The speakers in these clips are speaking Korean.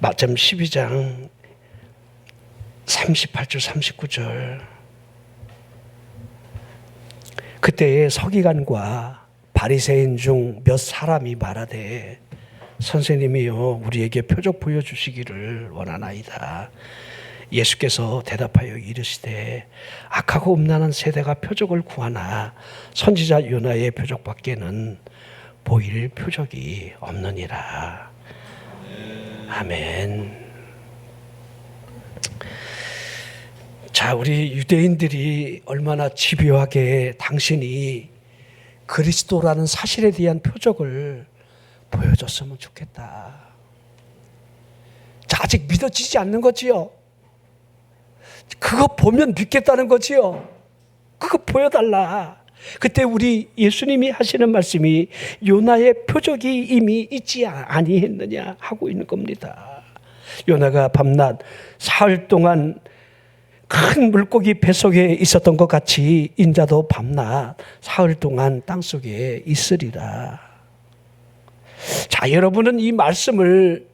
마태복음 12장 38절 39절. 그때에 서기관과 바리새인 중 몇 사람이 말하되 선생님이여 우리에게 표적 보여주시기를 원하나이다. 예수께서 대답하여 이르시되 악하고 음란한 세대가 표적을 구하나 선지자 요나의 표적밖에는 보일 표적이 없느니라. 아멘. 자, 우리 유대인들이 얼마나 집요하게 당신이 그리스도라는 사실에 대한 표적을 보여줬으면 좋겠다. 자, 아직 믿어지지 않는 거지요. 그거 보면 믿겠다는 거지요. 그거 보여달라. 그때 우리 예수님이 하시는 말씀이 요나의 표적이 이미 있지 아니했느냐 하고 있는 겁니다. 요나가 밤낮 사흘 동안 큰 물고기 뱃속에 있었던 것 같이 인자도 밤낮 사흘 동안 땅속에 있으리라. 자, 여러분은 이 말씀을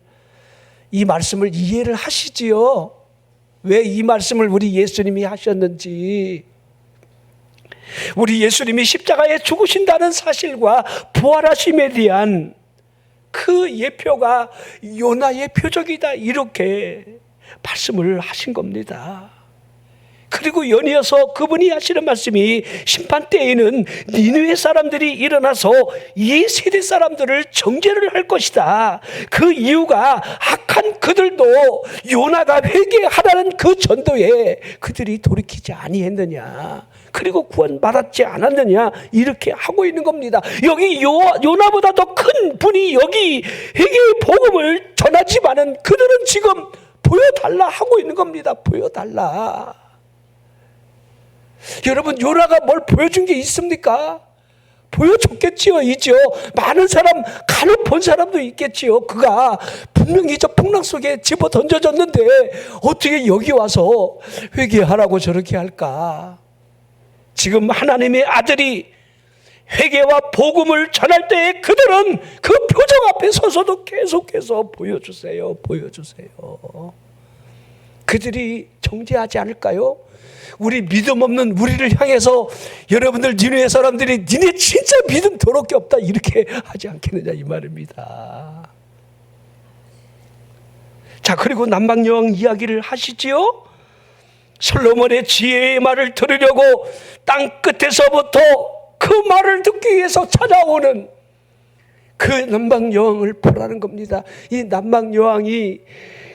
이해를 하시지요? 왜 이 말씀을 우리 예수님이 하셨는지, 우리 예수님이 십자가에 죽으신다는 사실과 부활하심에 대한 그 예표가 요나의 표적이다, 이렇게 말씀을 하신 겁니다. 그리고 연이어서 그분이 하시는 말씀이 심판 때에는 니느웨 사람들이 일어나서 이 세대 사람들을 정죄를 할 것이다. 그 이유가 악한 그들도 요나가 회개하라는 그 전도에 그들이 돌이키지 아니했느냐, 그리고 구원받았지 않았느냐, 이렇게 하고 있는 겁니다. 여기 요나보다 더 큰 분이 여기 회개의 복음을 전하지만은 그들은 지금 보여달라 하고 있는 겁니다. 보여달라. 여러분, 요나가 뭘 보여준 게 있습니까? 보여줬겠지요. 이죠. 많은 사람, 간혹 본 사람도 있겠지요. 그가 분명히 저 풍랑 속에 집어 던져졌는데 어떻게 여기 와서 회개하라고 저렇게 할까? 지금 하나님의 아들이 회개와 복음을 전할 때 그들은 그 표정 앞에 서서도 계속해서 보여주세요. 보여주세요. 그들이 정죄하지 않을까요? 우리 믿음 없는 우리를 향해서 여러분들 니느웨 사람들이 니네 진짜 믿음 더럽게 없다, 이렇게 하지 않겠느냐, 이 말입니다. 자, 그리고 남방여왕 이야기를 하시지요. 솔로몬의 지혜의 말을 들으려고 땅 끝에서부터 그 말을 듣기 위해서 찾아오는 그 남방여왕을 보라는 겁니다. 이 남방여왕이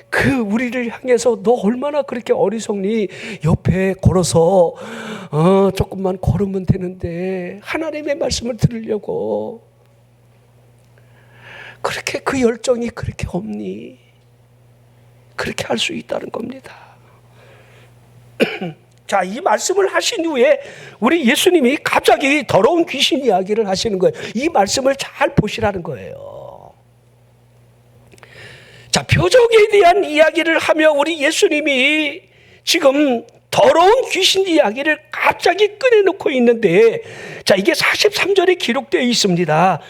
그 우리를 향해서 너 얼마나 그렇게 어리석니? 옆에 걸어서 조금만 걸으면 되는데 하나님의 말씀을 들으려고 그렇게 그 열정이 그렇게 없니? 그렇게 할 수 있다는 겁니다. 자, 이 말씀을 하신 후에 우리 예수님이 갑자기 더러운 귀신 이야기를 하시는 거예요. 이 말씀을 잘 보시라는 거예요. 자, 표적에 대한 이야기를 하며 우리 예수님이 지금 더러운 귀신 이야기를 갑자기 꺼내놓고 있는데, 자, 이게 43절에 기록되어 있습니다.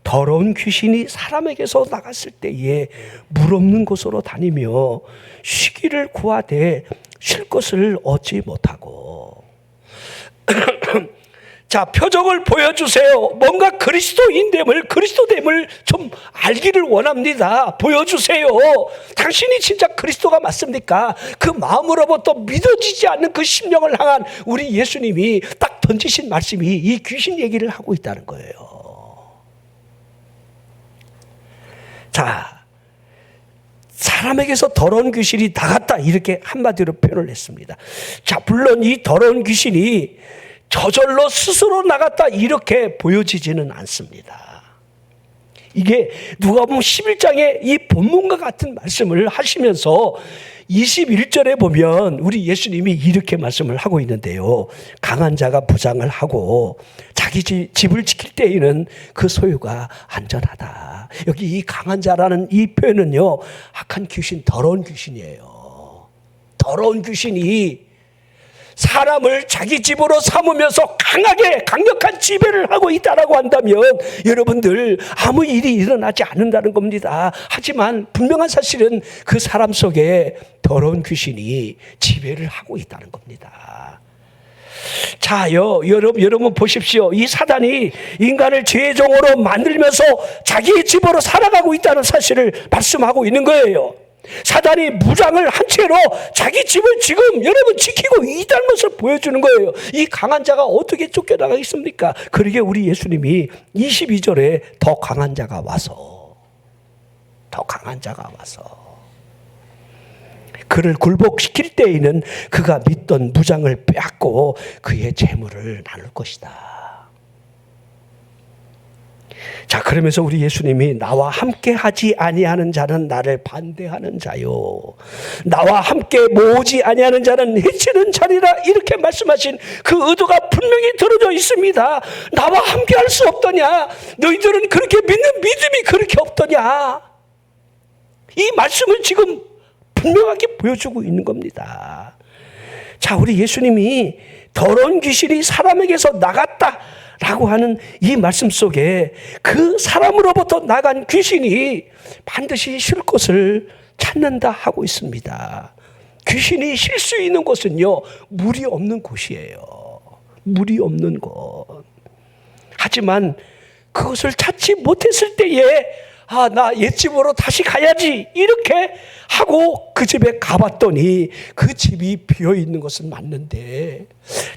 더러운 귀신이 사람에게서 나갔을 때에 물 없는 곳으로 다니며 쉬기를 구하되 쉴 것을 얻지 못하고. 자, 표적을 보여주세요. 뭔가 그리스도됨을 좀 알기를 원합니다. 보여주세요. 당신이 진짜 그리스도가 맞습니까? 그 마음으로부터 믿어지지 않는 그 심령을 향한 우리 예수님이 딱 던지신 말씀이 이 귀신 얘기를 하고 있다는 거예요. 자, 사람에게서 더러운 귀신이 나갔다, 이렇게 한마디로 표현을 했습니다. 자, 물론 이 더러운 귀신이 저절로 스스로 나갔다, 이렇게 보여지지는 않습니다. 이게 누가복음 11장에 이 본문과 같은 말씀을 하시면서 21절에 보면 우리 예수님이 이렇게 말씀을 하고 있는데요. 강한 자가 부장을 하고 자기 집을 지킬 때에는 그 소유가 안전하다. 여기 이 강한 자라는 이 표현은요, 악한 귀신, 더러운 귀신이에요. 더러운 귀신이 사람을 자기 집으로 삼으면서 강력한 지배를 하고 있다라고 한다면 여러분들 아무 일이 일어나지 않는다는 겁니다. 하지만 분명한 사실은 그 사람 속에 더러운 귀신이 지배를 하고 있다는 겁니다. 자, 여러분 보십시오. 이 사단이 인간을 죄의 종으로 만들면서 자기의 집으로 살아가고 있다는 사실을 말씀하고 있는 거예요. 사단이 무장을 한 채로 자기 집을 지금 여러분 지키고 있다는 것을 보여주는 거예요. 이 강한 자가 어떻게 쫓겨나가겠습니까? 그러게 우리 예수님이 22절에 더 강한 자가 와서 그를 굴복시킬 때에는 그가 믿던 무장을 빼앗고 그의 재물을 나눌 것이다. 자, 그러면서 우리 예수님이 나와 함께 하지 아니하는 자는 나를 반대하는 자요, 나와 함께 모으지 아니하는 자는 해치는 자리라, 이렇게 말씀하신 그 의도가 분명히 들어져 있습니다. 나와 함께 할 수 없더냐? 너희들은 그렇게 믿는 믿음이 그렇게 없더냐? 이 말씀을 지금 분명하게 보여주고 있는 겁니다. 자, 우리 예수님이 더러운 귀신이 사람에게서 나갔다 라고 하는 이 말씀 속에 그 사람으로부터 나간 귀신이 반드시 쉴 곳을 찾는다 하고 있습니다. 귀신이 쉴 수 있는 곳은요, 물이 없는 곳이에요. 물이 없는 곳. 하지만 그것을 찾지 못했을 때에 나 옛집으로 다시 가야지 이렇게 하고 그 집에 가봤더니 그 집이 비어있는 것은 맞는데,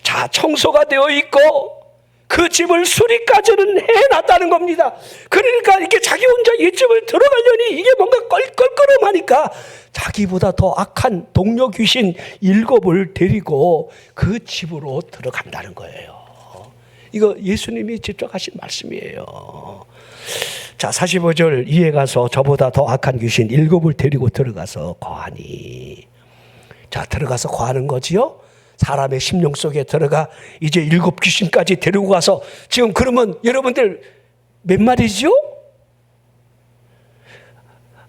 자, 청소가 되어 있고 그 집을 수리까지는 해놨다는 겁니다. 그러니까 이렇게 자기 혼자 옛집을 들어가려니 이게 뭔가 껄끄럼하니까 자기보다 더 악한 동료 귀신 7을 데리고 그 집으로 들어간다는 거예요. 이거 예수님이 직접 하신 말씀이에요. 자, 45절 이에 가서 저보다 더 악한 귀신 7을 데리고 들어가서 거하니. 자, 들어가서 거하는 거지요. 사람의 심령 속에 들어가 이제 7 귀신까지 데리고 가서 지금 그러면 여러분들 몇 마리죠?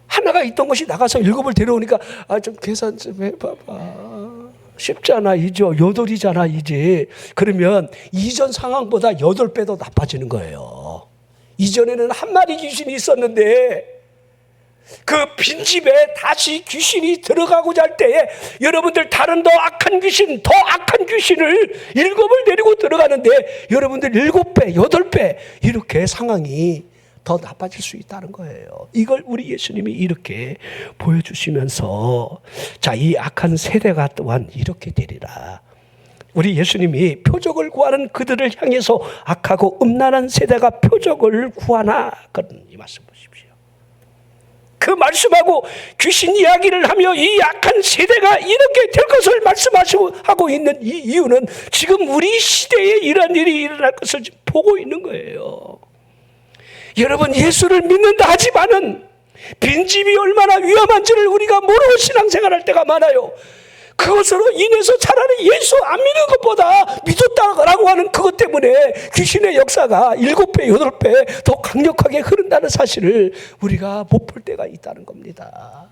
하나가 있던 것이 나가서 7을 데려오니까 좀 계산 좀 해봐봐. 쉽잖아, 이제 8이잖아 이제. 그러면 이전 상황보다 8배 더 나빠지는 거예요. 이전에는 한 마리 귀신이 있었는데 그 빈집에 다시 귀신이 들어가고자 할 때에 여러분들 다른 더 악한 귀신을 7을 데리고 들어가는데 여러분들 7배, 8배 이렇게 상황이 더 나빠질 수 있다는 거예요. 이걸 우리 예수님이 이렇게 보여주시면서, 자, 이 악한 세대가 또한 이렇게 되리라. 우리 예수님이 표적을 구하는 그들을 향해서 악하고 음란한 세대가 표적을 구하나, 그런 이 말씀 보십시오. 그 말씀하고 귀신 이야기를 하며 이 악한 세대가 이렇게 될 것을 말씀하고 있는 이 이유는 지금 우리 시대에 이런 일이 일어날 것을 보고 있는 거예요. 여러분, 예수를 믿는다 하지만은 빈집이 얼마나 위험한지를 우리가 모르고 신앙생활할 때가 많아요. 그것으로 인해서 차라리 예수 안 믿는 것보다 믿었다라고 하는 그것 때문에 귀신의 역사가 7배, 8배 더 강력하게 흐른다는 사실을 우리가 못 볼 때가 있다는 겁니다.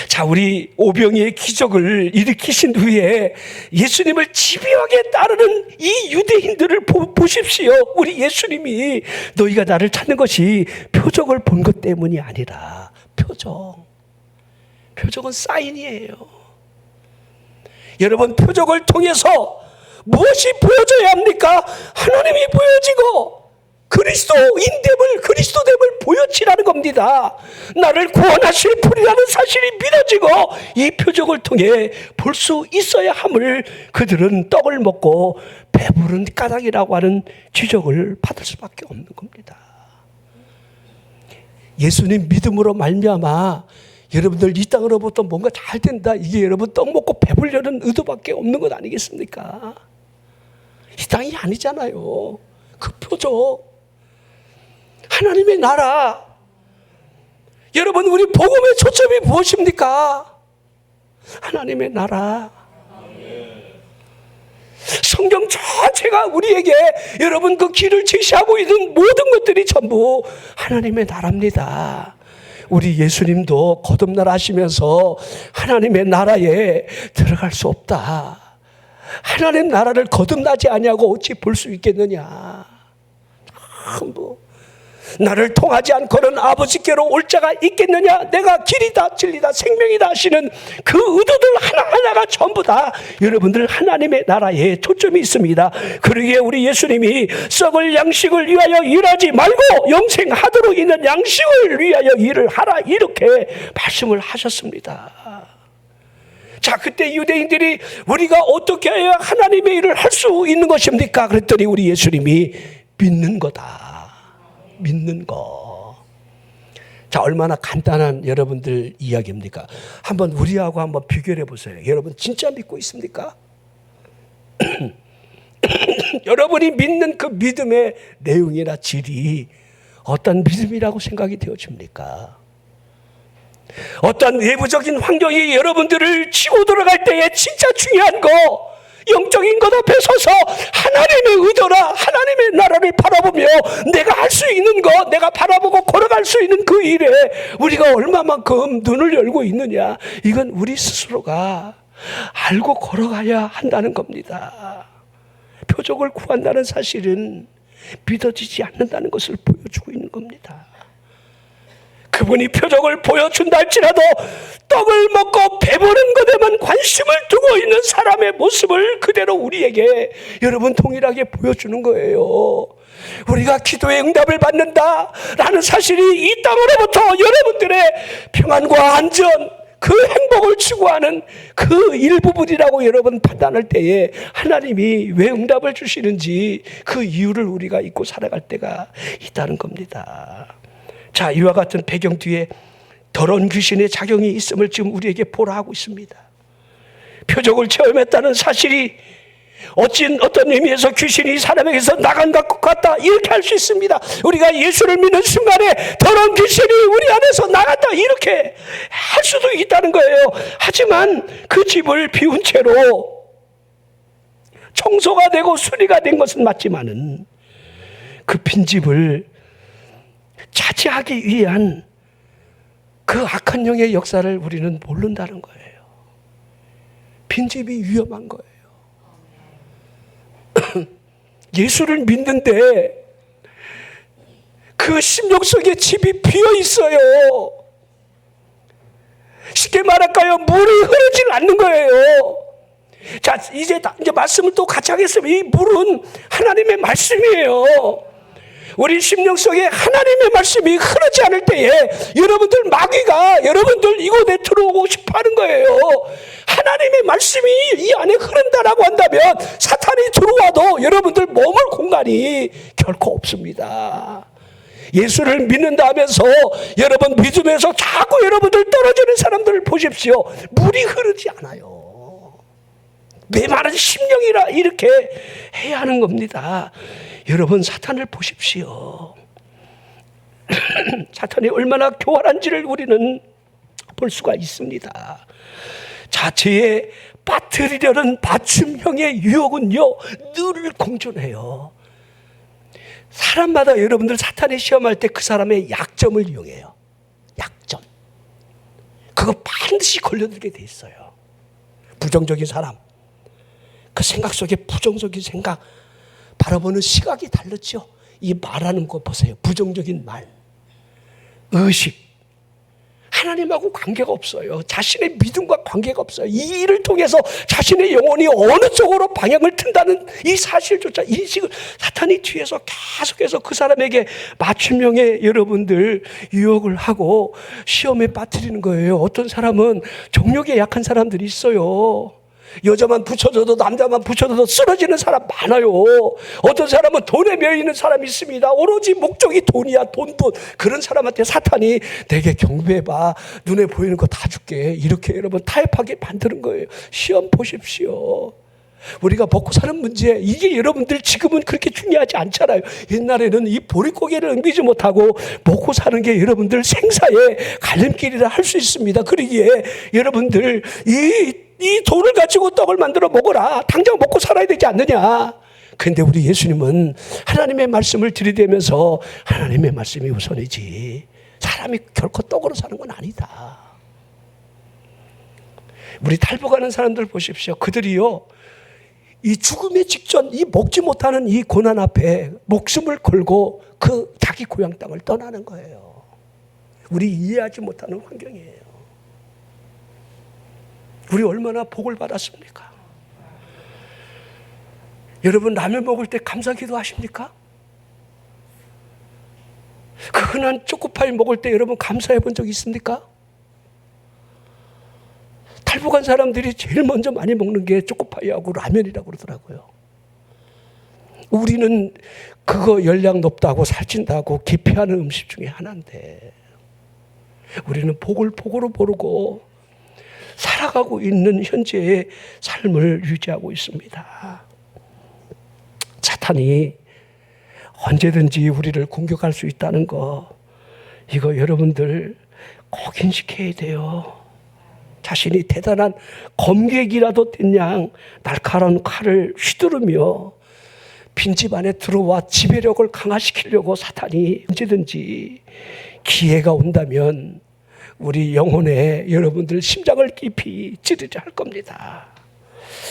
자, 우리 오병이의 기적을 일으키신 후에 예수님을 집요하게 따르는 이 유대인들을 보십시오. 우리 예수님이 너희가 나를 찾는 것이 표적을 본 것 때문이 아니라, 표적은 사인이에요. 여러분, 표적을 통해서 무엇이 보여져야 합니까? 하나님이 보여지고 그리스도됨을 보여지라는 겁니다. 나를 구원하실 분이라는 사실이 믿어지고 이 표적을 통해 볼 수 있어야 함을 그들은 떡을 먹고 배부른 까닭이라고 하는 지적을 받을 수밖에 없는 겁니다. 예수님 믿음으로 말미암아 여러분들 이 땅으로부터 뭔가 잘 된다, 이게 여러분 떡 먹고 배부르려는 의도밖에 없는 것 아니겠습니까? 이 땅이 아니잖아요. 그 표적, 하나님의 나라. 여러분, 우리 복음의 초점이 무엇입니까? 하나님의 나라. 성경 자체가 우리에게 여러분 그 길을 제시하고 있는 모든 것들이 전부 하나님의 나라입니다. 우리 예수님도 거듭나라 하시면서 하나님의 나라에 들어갈 수 없다. 하나님 나라를 거듭나지 아니하고 어찌 볼 수 있겠느냐. 나를 통하지 않고는 아버지께로 올 자가 있겠느냐. 내가 길이다 진리다 생명이다 하시는 그 의도들 하나하나가 전부 다 여러분들 하나님의 나라에 초점이 있습니다. 그러기에 우리 예수님이 썩을 양식을 위하여 일하지 말고 영생하도록 있는 양식을 위하여 일을 하라, 이렇게 말씀을 하셨습니다. 자, 그때 유대인들이 우리가 어떻게 해야 하나님의 일을 할 수 있는 것입니까? 그랬더니 우리 예수님이 믿는 거다. 믿는 거. 자, 얼마나 간단한 여러분들 이야기입니까? 한번 우리하고 한번 비교해 보세요. 여러분 진짜 믿고 있습니까? 여러분이 믿는 그 믿음의 내용이나 질이 어떤 믿음이라고 생각이 되어집니까? 어떤 외부적인 환경이 여러분들을 치고 들어갈 때에 진짜 중요한 거, 영적인 것 앞에 서서 하나님의 의도나 하나님의 나라를 바라보며 내가 할 수 있는 것, 내가 바라보고 걸어갈 수 있는 그 일에 우리가 얼마만큼 눈을 열고 있느냐, 이건 우리 스스로가 알고 걸어가야 한다는 겁니다. 표적을 구한다는 사실은 믿어지지 않는다는 것을 보여주고 있는 겁니다. 그분이 표적을 보여준다 할지라도 떡을 먹고 배부른 것에만 관심을 두고 있는 사람의 모습을 그대로 우리에게 여러분 동일하게 보여주는 거예요. 우리가 기도의 응답을 받는다라는 사실이 이 땅으로부터 여러분들의 평안과 안전, 그 행복을 추구하는 그 일부분이라고 여러분 판단할 때에 하나님이 왜 응답을 주시는지 그 이유를 우리가 잊고 살아갈 때가 있다는 겁니다. 자, 이와 같은 배경 뒤에 더러운 귀신의 작용이 있음을 지금 우리에게 보라 하고 있습니다. 표적을 체험했다는 사실이 어떤 의미에서 귀신이 사람에게서 나간 것 같다, 이렇게 할 수 있습니다. 우리가 예수를 믿는 순간에 더러운 귀신이 우리 안에서 나갔다, 이렇게 할 수도 있다는 거예요. 하지만 그 집을 비운 채로 청소가 되고 수리가 된 것은 맞지만은 그 빈집을 차지하기 위한 그 악한 영의 역사를 우리는 모른다는 거예요. 빈집이 위험한 거예요. 예수를 믿는데 그 심령 속에 집이 비어 있어요. 쉽게 말할까요? 물이 흐르질 않는 거예요. 자, 이제 말씀을 또 같이 하겠습니다. 이 물은 하나님의 말씀이에요. 우리 심령 속에 하나님의 말씀이 흐르지 않을 때에 여러분들 마귀가 여러분들 이곳에 들어오고 싶어 하는 거예요. 하나님의 말씀이 이 안에 흐른다라고 한다면 사탄이 들어와도 여러분들 머물 공간이 결코 없습니다. 예수를 믿는다 하면서 여러분 믿음에서 자꾸 여러분들 떨어지는 사람들을 보십시오. 물이 흐르지 않아요. 메마른 심령이라 이렇게 해야 하는 겁니다. 여러분 사탄을 보십시오. 사탄이 얼마나 교활한지를 우리는 볼 수가 있습니다. 자체에 빠뜨리려는 맞춤형의 유혹은요 늘 공존해요. 사람마다 여러분들 사탄이 시험할 때 그 사람의 약점을 이용해요. 약점. 그거 반드시 걸려들게 돼 있어요. 부정적인 사람, 그 생각 속에 부정적인 생각 바라보는 시각이 다르죠. 이 말하는 거 보세요. 부정적인 말, 의식, 하나님하고 관계가 없어요. 자신의 믿음과 관계가 없어요. 이 일을 통해서 자신의 영혼이 어느 쪽으로 방향을 튼다는 이 사실조차 인식을 사탄이 뒤에서 계속해서 그 사람에게 맞춤형의 여러분들 유혹을 하고 시험에 빠뜨리는 거예요. 어떤 사람은 정욕에 약한 사람들이 있어요. 여자만 붙여줘도 남자만 붙여줘도 쓰러지는 사람 많아요. 어떤 사람은 돈에 매이는 사람이 있습니다. 오로지 목적이 돈이야. 돈. 그런 사람한테 사탄이 내게 경배해봐, 눈에 보이는 거 다 줄게, 이렇게 여러분 타협하게 만드는 거예요. 시험 보십시오. 우리가 먹고 사는 문제, 이게 여러분들 지금은 그렇게 중요하지 않잖아요. 옛날에는 이 보릿고개를 옮기지 못하고 먹고 사는 게 여러분들 생사의 갈림길이라 할 수 있습니다. 그러기에 여러분들 이 돈을 가지고 떡을 만들어 먹어라. 당장 먹고 살아야 되지 않느냐. 그런데 우리 예수님은 하나님의 말씀을 들이대면서 하나님의 말씀이 우선이지 사람이 결코 떡으로 사는 건 아니다. 우리 탈북하는 사람들 보십시오. 그들이요, 이 죽음의 직전, 이 먹지 못하는 이 고난 앞에 목숨을 걸고 그 자기 고향 땅을 떠나는 거예요. 우리 이해하지 못하는 환경이에요. 우리 얼마나 복을 받았습니까? 여러분, 라면 먹을 때 감사기도 하십니까? 그 흔한 초코파이 먹을 때 여러분 감사해 본 적 있습니까? 탈북한 사람들이 제일 먼저 많이 먹는 게 초코파이하고 라면이라고 그러더라고요. 우리는 그거 열량 높다고 살찐다고 기피하는 음식 중에 하나인데, 우리는 복을 복으로 모르고 살아가고 있는 현재의 삶을 유지하고 있습니다. 사탄이 언제든지 우리를 공격할 수 있다는 거, 이거 여러분들 꼭 인식해야 돼요. 자신이 대단한 검객이라도 된 양 날카로운 칼을 휘두르며 빈집 안에 들어와 지배력을 강화시키려고 사탄이 언제든지 기회가 온다면 우리 영혼에 여러분들 심장을 깊이 찌르려 할 겁니다.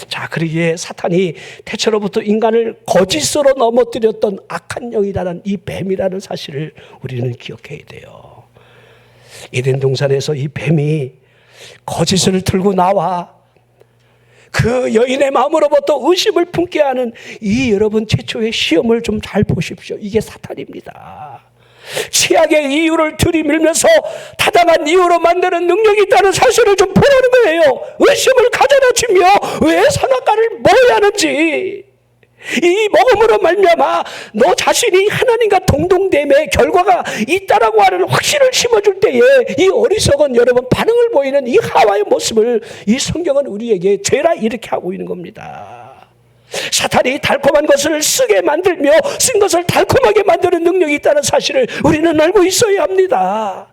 자, 그러기에 사탄이 태초로부터 인간을 거짓으로 넘어뜨렸던 악한 영이라는 이 뱀이라는 사실을 우리는 기억해야 돼요. 에덴 동산에서 이 뱀이 거짓을 들고 나와 그 여인의 마음으로부터 의심을 품게 하는 이 여러분 최초의 시험을 좀 잘 보십시오. 이게 사탄입니다. 치약의 이유를 들이밀면서 타당한 이유로 만드는 능력이 있다는 사실을 좀 보라는 거예요. 의심을 가져다 주며 왜 선악과를 먹어야 하는지, 이 먹음으로 말미암아 너 자신이 하나님과 동등됨의 결과가 있다라고 하는 확신을 심어줄 때에 이 어리석은 여러분 반응을 보이는 이 하와의 모습을 이 성경은 우리에게 죄라 이렇게 하고 있는 겁니다. 사탄이 달콤한 것을 쓰게 만들며 쓴 것을 달콤하게 만드는 능력이 있다는 사실을 우리는 알고 있어야 합니다.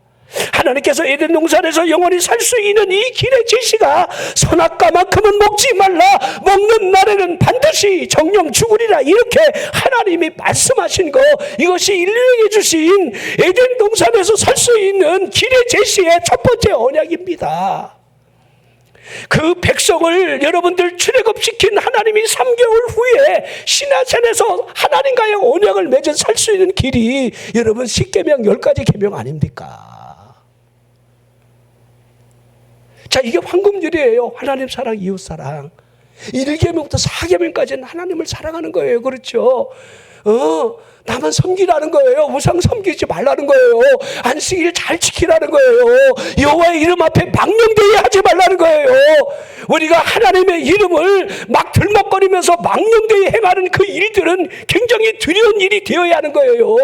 하나님께서 에덴 동산에서 영원히 살 수 있는 이 길의 제시가 선악과만큼은 먹지 말라, 먹는 날에는 반드시 정령 죽으리라, 이렇게 하나님이 말씀하신 거, 이것이 인류에게 주신 에덴 동산에서 살 수 있는 길의 제시의 첫 번째 언약입니다. 그 백성을 여러분들 출애굽시킨 하나님이 3개월 후에 시내산에서 하나님과의 언약을 맺어 살 수 있는 길이 여러분 10계명 10가지 계명 아닙니까? 자, 이게 황금률이에요. 하나님 사랑, 이웃 사랑. 1계명부터 4계명까지는 하나님을 사랑하는 거예요. 그렇죠? 나만 섬기라는 거예요. 우상 섬기지 말라는 거예요. 안식일 잘 지키라는 거예요. 여호와의 이름 앞에 망령되이 하지 말라는 거예요. 우리가 하나님의 이름을 막 들먹거리면서 망령되이 행하는 그 일들은 굉장히 두려운 일이 되어야 하는 거예요.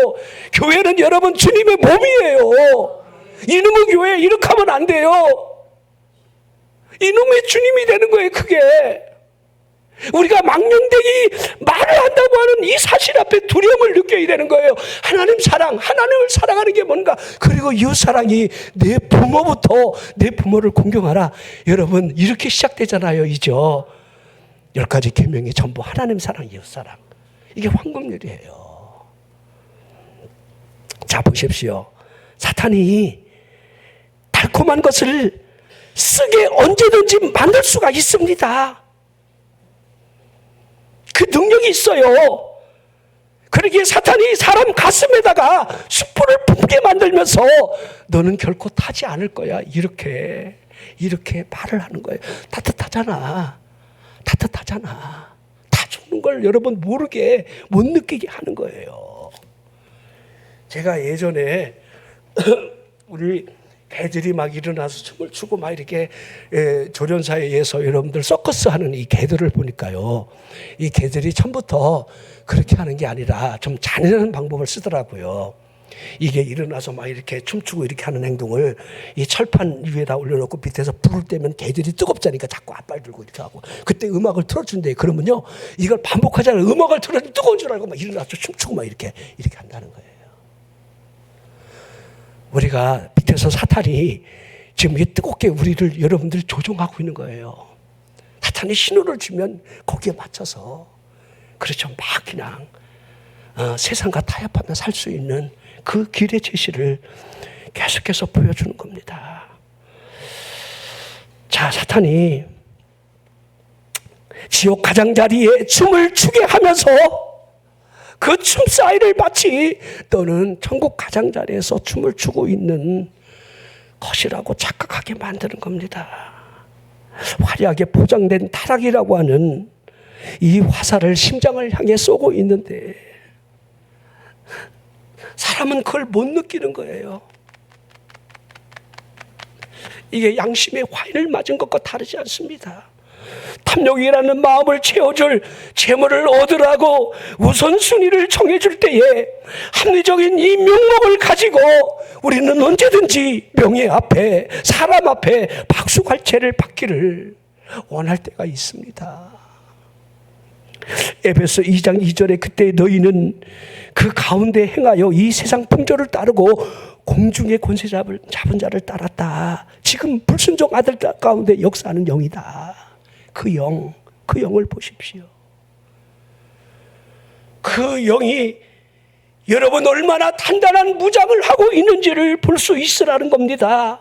교회는 여러분 주님의 몸이에요. 이놈의 교회 이렇게 하면 안 돼요. 이놈의 주님이 되는 거예요. 그게 우리가 망령되이 말을 한다고 하는 이 사실 앞에 두려움을 느껴야 되는 거예요. 하나님 사랑, 하나님을 사랑하는 게 뭔가, 그리고 이웃 사랑이 내 부모부터 내 부모를 공경하라. 여러분 이렇게 시작되잖아요. 이죠. 10가지 계명이 전부 하나님 사랑, 이웃 사랑. 이게 황금률이에요. 자, 보십시오. 사탄이 달콤한 것을 쓰게 언제든지 만들 수가 있습니다. 그 능력이 있어요. 그러기에 사탄이 사람 가슴에다가 숯불을 품게 만들면서 너는 결코 타지 않을 거야, 이렇게 말을 하는 거예요. 따뜻하잖아. 다 죽는 걸 여러분 모르게, 못 느끼게 하는 거예요. 제가 예전에 우리 개들이 막 일어나서 춤을 추고 막 이렇게 조련사에 의해서 여러분들 서커스 하는 이 개들을 보니까요, 이 개들이 처음부터 그렇게 하는 게 아니라 좀 잔인한 방법을 쓰더라고요. 이게 일어나서 막 이렇게 춤추고 이렇게 하는 행동을 이 철판 위에다 올려놓고 밑에서 불을 떼면 개들이 뜨겁자니까 자꾸 앞발 들고 이렇게 하고, 그때 음악을 틀어준대. 그러면요 이걸 반복하잖아요. 음악을 틀어주면 뜨거운 줄 알고 막 일어나서 춤추고 막 이렇게 한다는 거예요. 우리가 밑에서 사탄이 지금 이 뜨겁게 우리를 여러분들 조종하고 있는 거예요. 사탄이 신호를 주면 거기에 맞춰서, 그렇죠, 막 그냥 세상과 타협하며 살 수 있는 그 길의 제시를 계속해서 보여주는 겁니다. 자, 사탄이 지옥 가장자리에 춤을 추게 하면서 그 춤 사이를 마치 너는 천국 가장자리에서 춤을 추고 있는 것이라고 착각하게 만드는 겁니다. 화려하게 포장된 타락이라고 하는 이 화살을 심장을 향해 쏘고 있는데 사람은 그걸 못 느끼는 거예요. 이게 양심의 화인을 맞은 것과 다르지 않습니다. 탐욕이라는 마음을 채워줄 재물을 얻으라고 우선순위를 정해줄 때에 합리적인 이 명목을 가지고 우리는 언제든지 명예 앞에 사람 앞에 박수갈채를 받기를 원할 때가 있습니다. 에베소 2장 2절에 그때 너희는 그 가운데 행하여 이 세상 풍조를 따르고 공중의 권세 잡은 자를 따랐다. 지금 불순종 아들 가운데 역사하는 영이다. 그 영을 보십시오. 그 영이 여러분 얼마나 단단한 무장을 하고 있는지를 볼 수 있으라는 겁니다.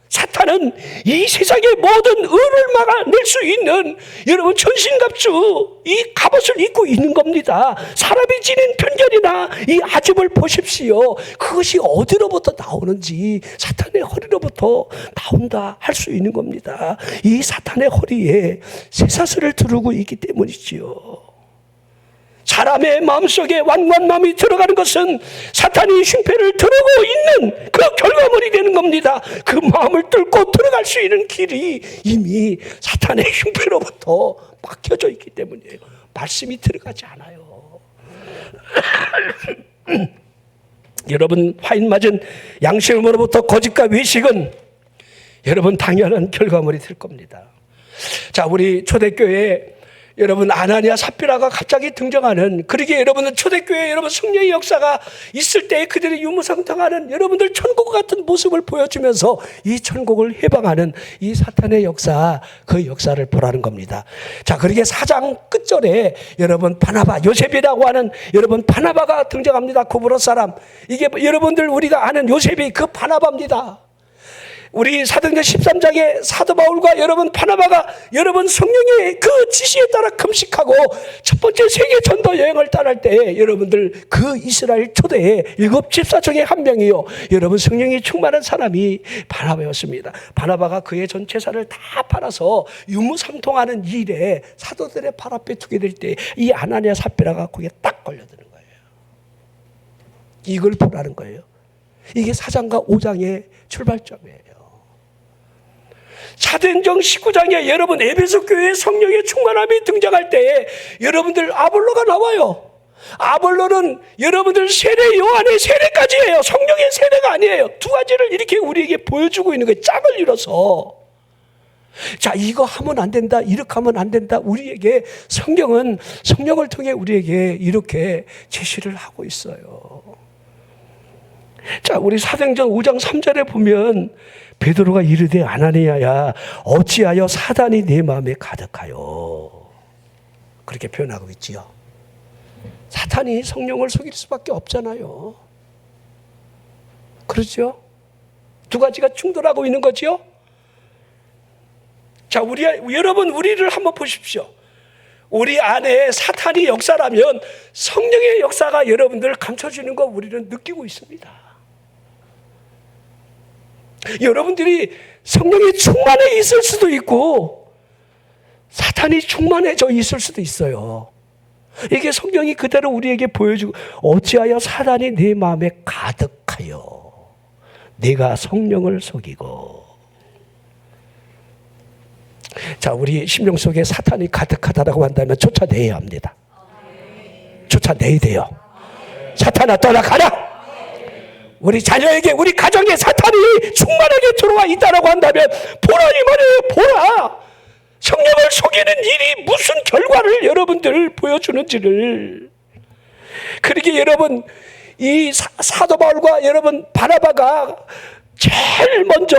사탄은 이 세상의 모든 의를 막아낼 수 있는 여러분 전신갑주 이 갑옷을 입고 있는 겁니다. 사람이 지닌 편견이나 이 아집을 보십시오. 그것이 어디로부터 나오는지 사탄의 허리로부터 나온다 할 수 있는 겁니다. 이 사탄의 허리에 쇠사슬을 두르고 있기 때문이지요. 사람의 마음속에 완관마음이 들어가는 것은 사탄이 흉패를 두르고 있는 그 결과물이 되는 겁니다. 그 마음을 뚫고 들어갈 수 있는 길이 이미 사탄의 흉패로부터 막혀져 있기 때문이에요. 말씀이 들어가지 않아요. 여러분 화인 맞은 양심으로부터 거짓과 외식은 여러분 당연한 결과물이 될 겁니다. 자, 우리 초대교회 여러분 아나니아 삽비라가 갑자기 등장하는, 그러기에 여러분은 초대교회 여러분 성령의 역사가 있을 때 그들이 유무상통하는 여러분들 천국 같은 모습을 보여주면서 이 천국을 해방하는 이 사탄의 역사, 그 역사를 보라는 겁니다. 자, 그러기에 4장 끝절에 여러분 바나바, 요셉이라고 하는 여러분 바나바가 등장합니다. 구브로 사람. 이게 여러분들 우리가 아는 요셉이 그 바나바입니다. 우리 사도행전 13장에 사도 바울과 여러분 바나바가 여러분 성령의 그 지시에 따라 금식하고 첫 번째 세계 전도 여행을 떠날 때 여러분들 그 이스라엘 초대의 7 집사 중에 한 명이요, 여러분 성령이 충만한 사람이 바나바였습니다. 바나바가 그의 전 재산을 다 팔아서 유무상통하는 일에 사도들의 발 앞에 두게 될 때 이 아나니아 삽비라가 거기에 딱 걸려드는 거예요. 이걸 보라는 거예요. 이게 4장과 5장의 출발점이에요. 사도행전 19장에 여러분 에베소 교회의 성령의 충만함이 등장할 때에 여러분들 아볼로가 나와요. 아볼로는 여러분들 세례 요한의 세례까지예요. 성령의 세례가 아니에요. 두 가지를 이렇게 우리에게 보여주고 있는 거예요. 짝을 이뤄서. 자, 이거 하면 안 된다, 이렇게 하면 안 된다. 우리에게 성경은 성령을 통해 우리에게 이렇게 제시를 하고 있어요. 자, 우리 사도행전 5장 3절에 보면 베드로가 이르되 아나니아야 어찌하여 사단이 내 마음에 가득하여, 그렇게 표현하고 있지요. 사탄이 성령을 속일 수밖에 없잖아요. 그렇죠? 두 가지가 충돌하고 있는 거죠. 자, 여러분 우리를 한번 보십시오. 우리 안에 사탄이 역사라면 성령의 역사가 여러분들 감춰지는 거 우리는 느끼고 있습니다. 여러분들이 성령이 충만해 있을 수도 있고 사탄이 충만해져 있을 수도 있어요. 이게 성경이 그대로 우리에게 보여주고, 어찌하여 사단이 내 마음에 가득하여 내가 성령을 속이고. 자, 우리 심령 속에 사탄이 가득하다라고 한다면 쫓아내야 합니다. 쫓아내야 돼요. 사탄아 떠나가라. 우리 자녀에게, 우리 가정에 사탄이 충만하게 들어와 있다라고 한다면 보라니 말이에요. 보라. 성령을 속이는 일이 무슨 결과를 여러분들 보여주는지를. 그러기에 여러분 이 사도 바울과 여러분 바나바가 제일 먼저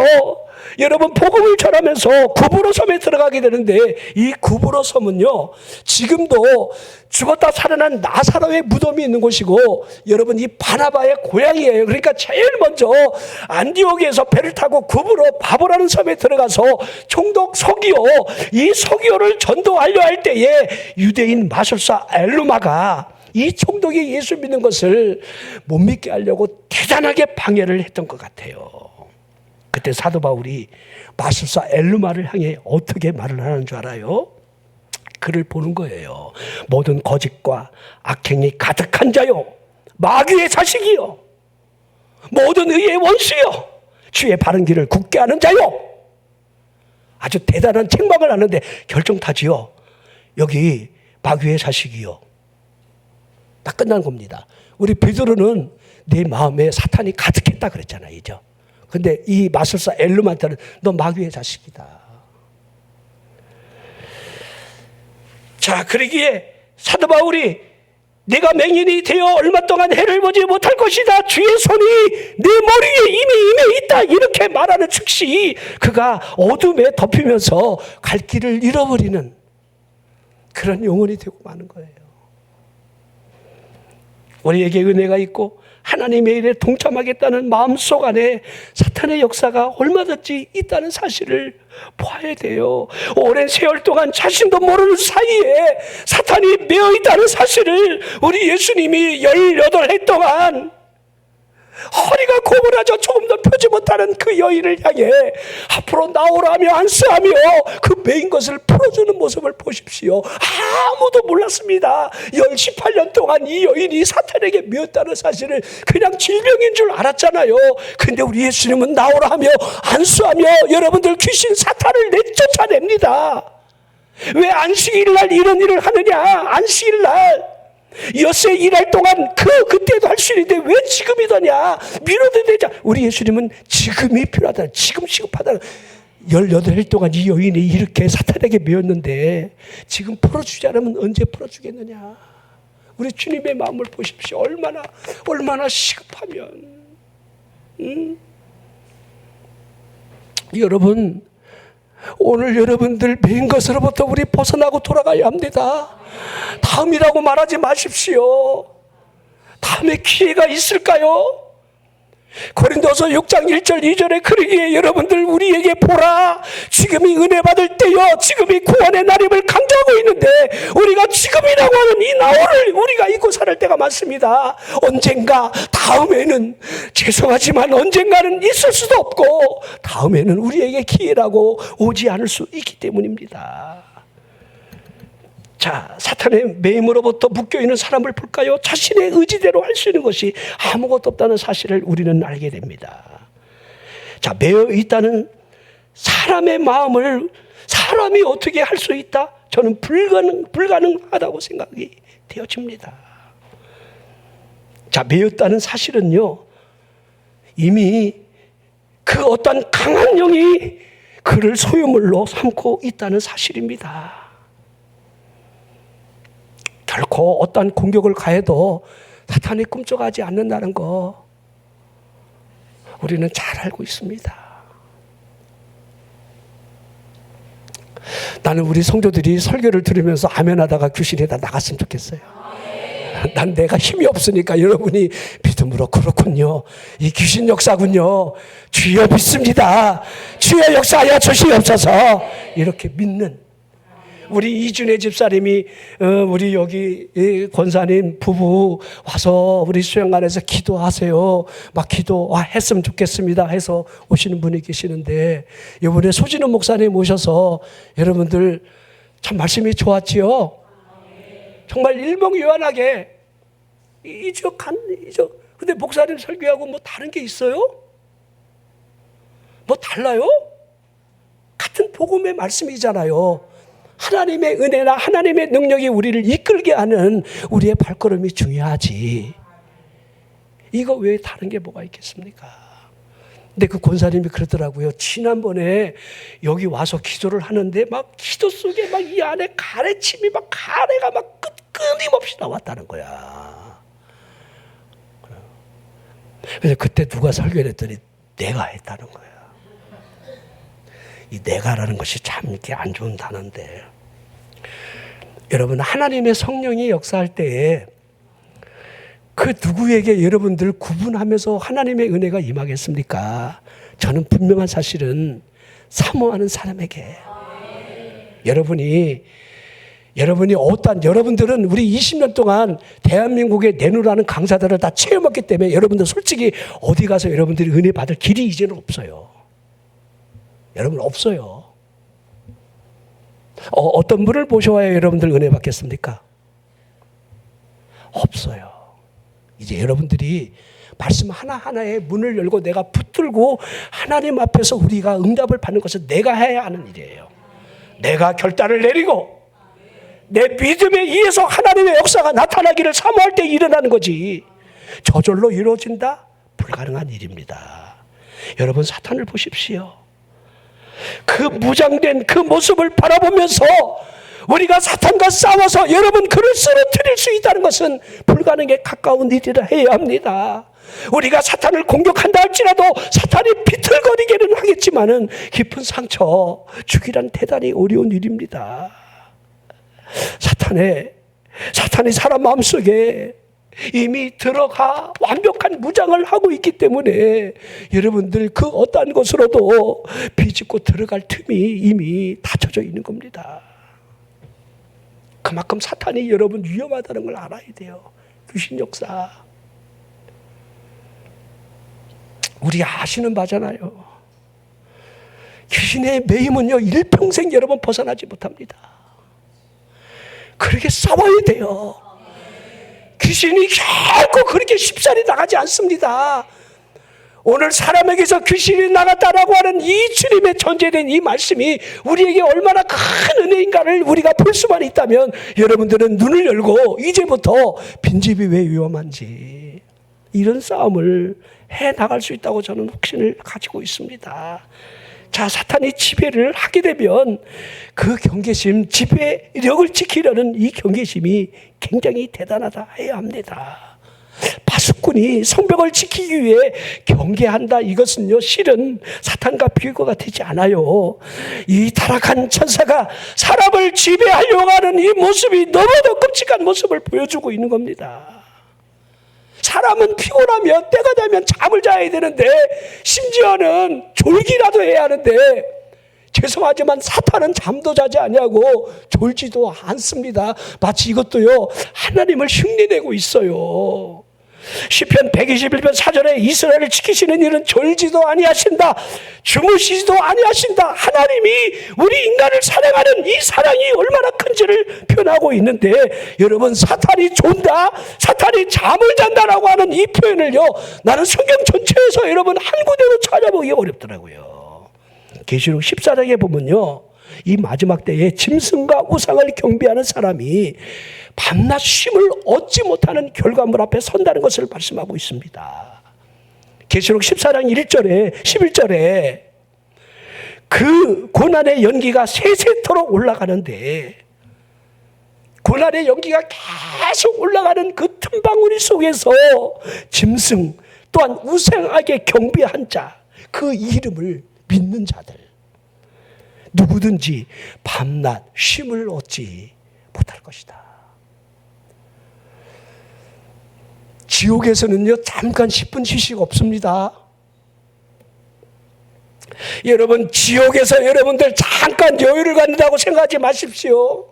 여러분 복음을 전하면서 구부로 섬에 들어가게 되는데, 이 구부로 섬은요 지금도 죽었다 살아난 나사로의 무덤이 있는 곳이고, 여러분 이 바나바의 고향이에요. 그러니까 제일 먼저 안디옥에서 배를 타고 구부로 바보라는 섬에 들어가서 총독 서기오, 이 서기오를 전도하려 할 때에 유대인 마술사 엘루마가 이 총독이 예수 믿는 것을 못 믿게 하려고 대단하게 방해를 했던 것 같아요. 그때 사도 바울이 마술사 엘루마를 향해 어떻게 말을 하는 줄 알아요? 그를 보는 거예요. 모든 거짓과 악행이 가득한 자요, 마귀의 자식이요, 모든 의의 원수요, 주의 바른 길을 굳게 하는 자요. 아주 대단한 책망을 하는데 결정타지요. 여기 마귀의 자식이요. 딱 끝난 겁니다. 우리 베드로는 내 마음에 사탄이 가득했다 그랬잖아요. 근데 이 마술사 엘루마한테는 너 마귀의 자식이다. 자, 그러기에 사도 바울이 내가 맹인이 되어 얼마 동안 해를 보지 못할 것이다, 주의 손이 내 머리에 이미 임해 있다, 이렇게 말하는 즉시 그가 어둠에 덮이면서 갈 길을 잃어버리는 그런 영혼이 되고 마는 거예요. 우리에게 은혜가 있고 하나님의 일에 동참하겠다는 마음속 안에 사탄의 역사가 얼마든지 있다는 사실을 보아야 돼요. 오랜 세월 동안 자신도 모르는 사이에 사탄이 매어 있다는 사실을 우리 예수님이 18해 동안 허리가 고물어져 조금도 펴지 못하는 그 여인을 향해 앞으로 나오라며 안쓰하며 그 메인 것을 풀어주는 모습을 보십시오. 아무도 몰랐습니다. 18년 동안 이 여인이 사탄에게 메었다는 사실을 그냥 질병인 줄 알았잖아요. 근데 우리 예수님은 나오라 하며 안수하며 여러분들 귀신 사탄을 내쫓아냅니다. 왜 안식일 날 이런 일을 하느냐? 안식일 날 엿새 일할 동안 그때도 할 수 있는데 왜 지금이더냐? 미뤄도 되자. 우리 예수님은 지금이 필요하다, 지금 시급하다. 18일 동안 이 여인이 이렇게 사탄에게 메었는데 지금 풀어주지 않으면 언제 풀어주겠느냐? 우리 주님의 마음을 보십시오. 얼마나 시급하면. 여러분, 오늘 여러분들 매인 것으로부터 우리 벗어나고 돌아가야 합니다. 다음이라고 말하지 마십시오. 다음에 기회가 있을까요? 고린도서 6장 1절 2절에 그러기에 여러분들 우리에게 보라, 지금이 은혜 받을 때요, 지금이 구원의 날임을 강조하고 있는데 우리가 지금이라고 하는 이 나홀을 우리가 잊고 살 때가 많습니다. 언젠가, 다음에는, 죄송하지만 언젠가는 있을 수도 없고 다음에는 우리에게 기회라고 오지 않을 수 있기 때문입니다. 자, 사탄의 매임으로부터 묶여있는 사람을 볼까요? 자신의 의지대로 할 수 있는 것이 아무것도 없다는 사실을 우리는 알게 됩니다. 자, 매여 있다는 사람의 마음을 사람이 어떻게 할 수 있다? 저는 불가능하다고 생각이 되어집니다. 자, 매였다는 사실은요, 이미 그 어떤 강한 영이 그를 소유물로 삼고 있다는 사실입니다. 결코 어떤 공격을 가해도 사탄이 꿈쩍하지 않는다는 거 우리는 잘 알고 있습니다. 나는 우리 성도들이 설교를 들으면서 아멘하다가 귀신이 다 나갔으면 좋겠어요. 난 내가 힘이 없으니까 여러분이 믿음으로 그렇군요, 이 귀신 역사군요, 주여 믿습니다, 주여 역사하여 주시옵소서, 이렇게 믿는 우리 이준혜 집사님이 우리 여기 권사님 부부 와서 우리 수양관에서 기도하세요, 막 기도했으면 좋겠습니다 해서 오시는 분이 계시는데, 이번에 소진우 목사님 오셔서 여러분들 참 말씀이 좋았지요. 정말 일목요연하게 근데 목사님 설교하고 뭐 다른 게 있어요? 뭐 달라요? 같은 복음의 말씀이잖아요. 하나님의 은혜나 하나님의 능력이 우리를 이끌게 하는 우리의 발걸음이 중요하지, 이거 외에 다른 게 뭐가 있겠습니까? 근데 그 권사님이 그러더라고요. 지난번에 여기 와서 기도를 하는데 막 기도 속에 막 이 안에 가래침이 막 가래가 막 끊임없이 나왔다는 거야. 그래서 그때 누가 설교를 했더니 내가 했다는 거예요. 이 내가라는 것이 참 이렇게 안 좋은 단어인데, 여러분, 하나님의 성령이 역사할 때에 그 누구에게 여러분들 구분하면서 하나님의 은혜가 임하겠습니까? 저는 분명한 사실은 사모하는 사람에게. 여러분들은 우리 20년 동안 대한민국에 내놓으라는 강사들을 다 체험했기 때문에 여러분들 솔직히 어디 가서 여러분들이 은혜 받을 길이 이제는 없어요. 여러분, 없어요. 어떤 분을 모셔와야 여러분들 은혜 받겠습니까? 없어요. 이제 여러분들이 말씀 하나하나에 문을 열고 내가 붙들고 하나님 앞에서 우리가 응답을 받는 것은 내가 해야 하는 일이에요. 내가 결단을 내리고 내 믿음에 의해서 하나님의 역사가 나타나기를 사모할 때 일어나는 거지, 저절로 이루어진다? 불가능한 일입니다. 여러분, 사탄을 보십시오. 그 무장된 그 모습을 바라보면서 우리가 사탄과 싸워서 여러분 그를 쓰러뜨릴 수 있다는 것은 불가능에 가까운 일이라 해야 합니다. 우리가 사탄을 공격한다 할지라도 사탄이 비틀거리기는 하겠지만은 깊은 상처 주기란 대단히 어려운 일입니다. 사탄이 사람 마음속에 이미 들어가 완벽한 무장을 하고 있기 때문에 여러분들 그 어떠한 것으로도 비집고 들어갈 틈이 이미 닫혀져 있는 겁니다. 그만큼 사탄이 여러분 위험하다는 걸 알아야 돼요. 귀신 역사. 우리 아시는 바잖아요. 귀신의 매임은요, 일평생 여러분 벗어나지 못합니다. 그렇게 싸워야 돼요. 귀신이 결코 그렇게 쉽사리 나가지 않습니다. 오늘 사람에게서 귀신이 나갔다라고 하는 이 주님의 전제된 이 말씀이 우리에게 얼마나 큰 은혜인가를 우리가 볼 수만 있다면 여러분들은 눈을 열고 이제부터 빈집이 왜 위험한지 이런 싸움을 해나갈 수 있다고 저는 확신을 가지고 있습니다. 자, 사탄이 지배를 하게 되면 그 경계심, 지배력을 지키려는 이 경계심이 굉장히 대단하다 해야 합니다. 파수꾼이 성벽을 지키기 위해 경계한다, 이것은요 실은 사탄과 비교가 되지 않아요. 이 타락한 천사가 사람을 지배하려고 하는 이 모습이 너무도 끔찍한 모습을 보여주고 있는 겁니다. 사람은 피곤하면 때가 되면 잠을 자야 되는데 심지어는 졸기라도 해야 하는데, 죄송하지만 사탄은 잠도 자지 아니하고 졸지도 않습니다. 마치 이것도요 하나님을 흉내내고 있어요. 시편 121편 4절에 이스라엘을 지키시는 이는 졸지도 아니하신다, 주무시지도 아니하신다. 하나님이 우리 인간을 사랑하는 이 사랑이 얼마나 큰지를 표현하고 있는데, 여러분, 사탄이 존다, 사탄이 잠을 잔다라고 하는 이 표현을요 나는 성경 전체에서 여러분 한 구절로 찾아보기 어렵더라고요. 계시록 14장에 보면요, 이 마지막 때에 짐승과 우상을 경배하는 사람이 밤낮 쉼을 얻지 못하는 결과물 앞에 선다는 것을 말씀하고 있습니다. 계시록 14장 1절에 11절에 그 고난의 연기가 세세토록 올라가는데, 고난의 연기가 계속 올라가는 그 틈바구니 속에서 짐승 또한 우상하게 경배한 자, 그 이름을 믿는 자들 누구든지 밤낮 쉼을 얻지 못할 것이다. 지옥에서는요 잠깐 10분 휴식 없습니다. 여러분, 지옥에서 여러분들 잠깐 여유를 갖는다고 생각하지 마십시오.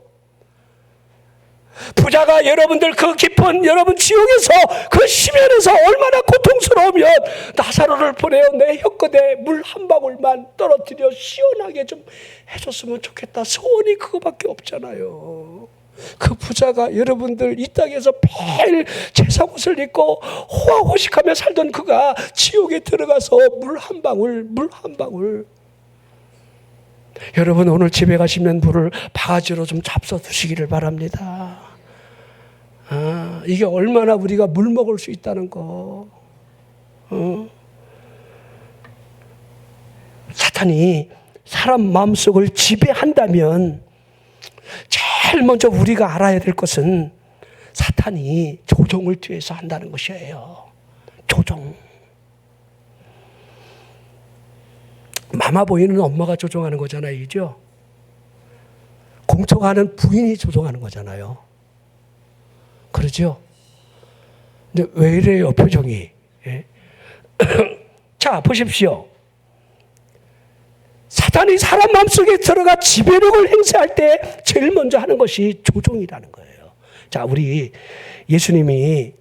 부자가 여러분들 그 깊은 여러분 지옥에서 그 심연에서 얼마나 고통스러우면 나사로를 보내어 내 혀끝에 물 한 방울만 떨어뜨려 시원하게 좀 해줬으면 좋겠다, 소원이 그거밖에 없잖아요. 그 부자가 여러분들 이 땅에서 매일 제사옷을 입고 호화호식하며 살던 그가 지옥에 들어가서 물 한 방울. 여러분, 오늘 집에 가시면 물을 바가지로 좀 잡숴 두시기를 바랍니다. 이게 얼마나 우리가 물 먹을 수 있다는 거. 사탄이 사람 마음속을 지배한다면 제일 먼저 우리가 알아야 될 것은 사탄이 조종을 뒤에서 한다는 것이에요. 조종. 마마보이는 엄마가 조종하는 거잖아요. 이죠? 공처가는 부인이 조종하는 거잖아요. 그러죠? 근데 왜 이래요, 표정이? 예? 자, 보십시오. 사단이 사람 마음속에 들어가 지배력을 행사할 때 제일 먼저 하는 것이 조종이라는 거예요. 자, 우리 예수님이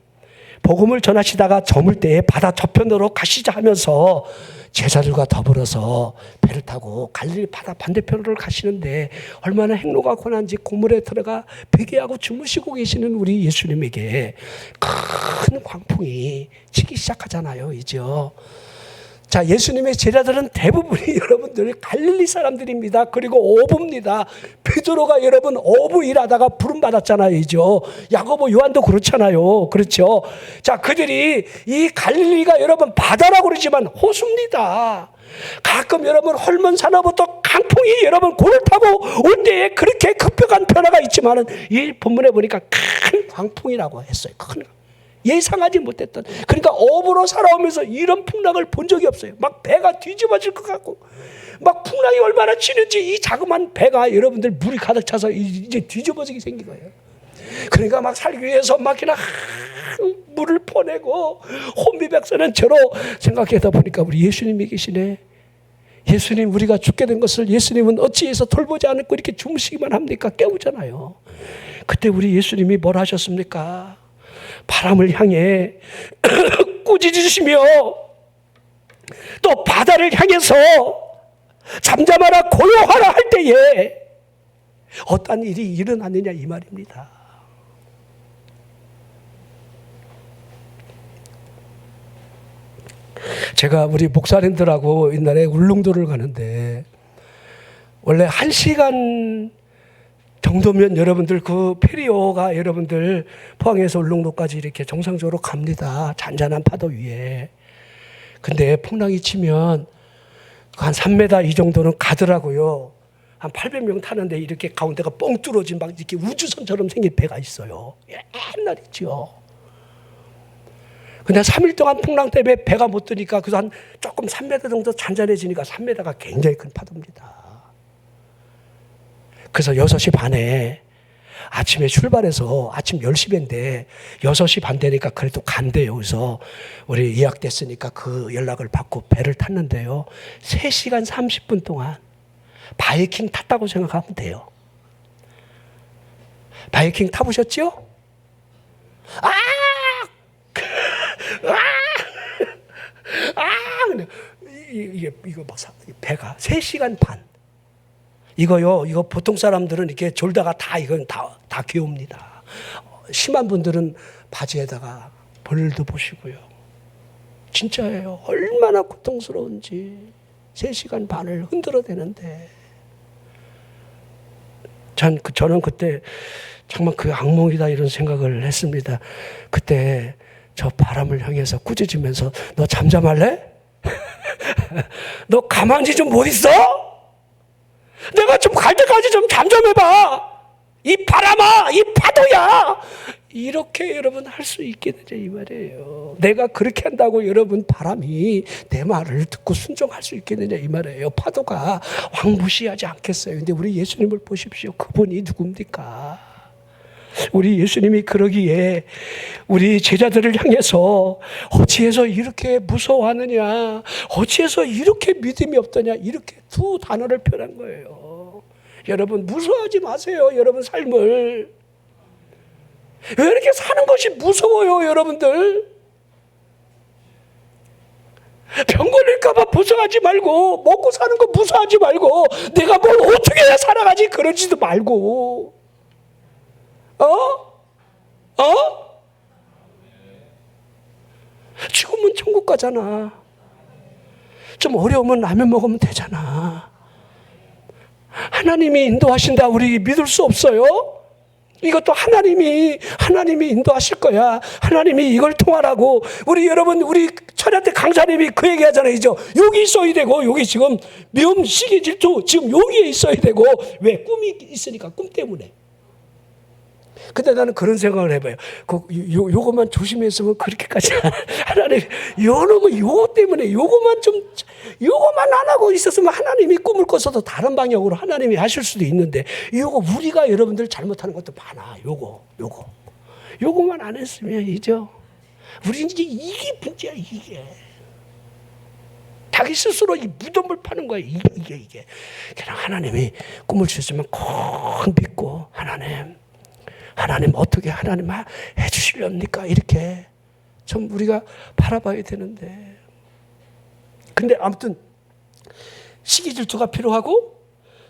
복음을 전하시다가 저물 때에 바다 저편으로 가시자 하면서 제자들과 더불어서 배를 타고 갈릴리 바다 반대편으로 가시는데 얼마나 행로가 고난지 고물에 들어가 베개하고 주무시고 계시는 우리 예수님에게 큰 광풍이 치기 시작하잖아요. 이죠? 자, 예수님의 제자들은 대부분이 여러분들 갈릴리 사람들입니다. 그리고 어부입니다. 베드로가 여러분 어부 일하다가 부름 받았잖아요. 이죠? 야고보 요한도 그렇잖아요. 그렇죠? 자, 그들이 이 갈릴리가 여러분 바다라고 그러지만 호수입니다. 가끔 여러분 헐몬 산업부터 강풍이 여러분 고를 타고 올 때에 그렇게 급격한 변화가 있지만은 이 본문에 보니까 큰 광풍이라고 했어요. 큰 예상하지 못했던. 그러니까 어부로 살아오면서 이런 풍랑을 본 적이 없어요. 막 배가 뒤집어질 것 같고 막 풍랑이 얼마나 치는지 이 자그마한 배가 여러분들 물이 가득 차서 이제 뒤집어지게 생긴 거예요. 그러니까 막 살기 위해서 막이나 물을 퍼내고 혼비백산한 채로 생각하다 보니까 우리 예수님이 계시네. 예수님, 우리가 죽게 된 것을 예수님은 어찌해서 돌보지 않고 이렇게 주무시기만 합니까? 깨우잖아요. 그때 우리 예수님이 뭘 하셨습니까? 바람을 향해 꾸짖으시며 또 바다를 향해서 잠잠하라 고요하라 할 때에 어떤 일이 일어났느냐 이 말입니다. 제가 우리 목사님들하고 옛날에 울릉도를 가는데 원래 1시간 정도면 여러분들 그 페리오가 여러분들 포항에서 울릉도까지 이렇게 정상적으로 갑니다. 잔잔한 파도 위에. 근데 풍랑이 치면 한 3m 이 정도는 가더라고요. 한 800명 타는데 이렇게 가운데가 뻥 뚫어진 막 이렇게 우주선처럼 생긴 배가 있어요. 옛날이죠. 근데 3일 동안 풍랑 때문에 배가 못 뜨니까 그래서 한 조금 3m 정도 잔잔해지니까 3m가 굉장히 큰 파도입니다. 그래서 6시 반에 아침에 출발해서 아침 10시 반인데 6시 반 되니까 그래도 간대요. 그래서 우리 예약됐으니까 그 연락을 받고 배를 탔는데요. 3시간 30분 동안 바이킹 탔다고 생각하면 돼요. 바이킹 타보셨죠? 이거 막 배가 3시간 반. 이거 보통 사람들은 이렇게 졸다가 이건 다 귀옵니다. 심한 분들은 바지에다가 벌도 보시고요. 진짜예요. 얼마나 고통스러운지 3시간 반을 흔들어대는데 저는 그때 정말 그 악몽이다 이런 생각을 했습니다. 그때 저 바람을 향해서 꾸짖으면서 너 잠잠할래? 너 가만히 좀 못 있어? 내가 좀 갈 때까지 좀 잠잠해봐. 이 바람아, 이 파도야. 이렇게 여러분 할 수 있겠느냐 이 말이에요. 내가 그렇게 한다고 여러분 바람이 내 말을 듣고 순종할 수 있겠느냐 이 말이에요. 파도가 황무시하지 않겠어요. 근데 우리 예수님을 보십시오. 그분이 누굽니까? 우리 예수님이 그러기에 우리 제자들을 향해서 어찌해서 이렇게 무서워하느냐, 어찌해서 이렇게 믿음이 없더냐, 이렇게 두 단어를 표현한 거예요. 여러분 무서워하지 마세요. 여러분 삶을 왜 이렇게 사는 것이 무서워요 여러분들? 병 걸릴까 봐 무서워하지 말고, 먹고 사는 거 무서워하지 말고, 내가 뭘 어떻게 해야 살아가지 그러지도 말고, 죽으면 천국 가잖아. 좀 어려우면 라면 먹으면 되잖아. 하나님이 인도하신다 우리 믿을 수 없어요? 이것도 하나님이 인도하실 거야. 하나님이 이걸 통하라고. 우리 철야대 강사님이 그 얘기 하잖아요. 여기 있어야 되고, 여기 지금 명식의 질투 지금 여기에 있어야 되고. 왜? 꿈이 있으니까, 꿈 때문에. 근데 나는 그런 생각을 해봐요. 요것만 조심했으면 그렇게까지 하나님 요놈은 요거 때문에 요것만 안 하고 있었으면 하나님이 꿈을 꿔서도 다른 방향으로 하나님이 하실 수도 있는데 요거 우리가 여러분들 잘못하는 것도 많아. 요거만 안 했으면 우리 이제 이게 문제야 이게. 자기 스스로 이 무덤을 파는 거야 이게. 그냥 하나님이 꿈을 주셨으면 꼭 믿고 하나님 어떻게 하나님 해주시렵니까? 이렇게 좀 우리가 바라봐야 되는데. 근데 아무튼 시기 질투가 필요하고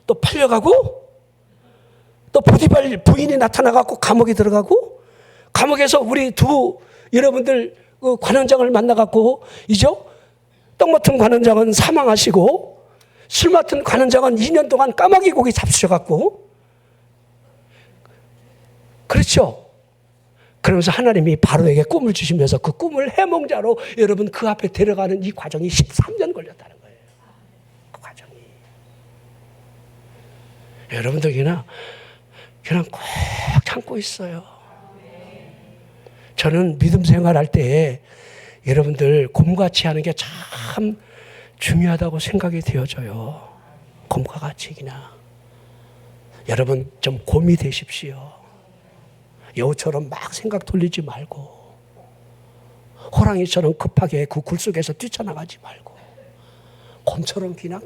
또 팔려가고 또 보디발 부인이 나타나갖고 감옥에 들어가고 감옥에서 우리 여러분들 그 관원장을 만나갖고 떡 맡은 관원장은 사망하시고 술 맡은 관원장은 2년 동안 까마귀 고기 잡수셔갖고 그렇죠. 그러면서 하나님이 바로에게 꿈을 주시면서 그 꿈을 해몽자로 여러분 그 앞에 데려가는 이 과정이 13년 걸렸다는 거예요. 그 과정이. 여러분들 그냥 꼭 참고 있어요. 저는 믿음 생활할 때에 여러분들 곰같이 하는 게 참 중요하다고 생각이 되어져요. 곰과 같이 그냥. 여러분 좀 곰이 되십시오. 여우처럼 막 생각 돌리지 말고 호랑이처럼 급하게 그 굴 속에서 뛰쳐나가지 말고 곰처럼 그냥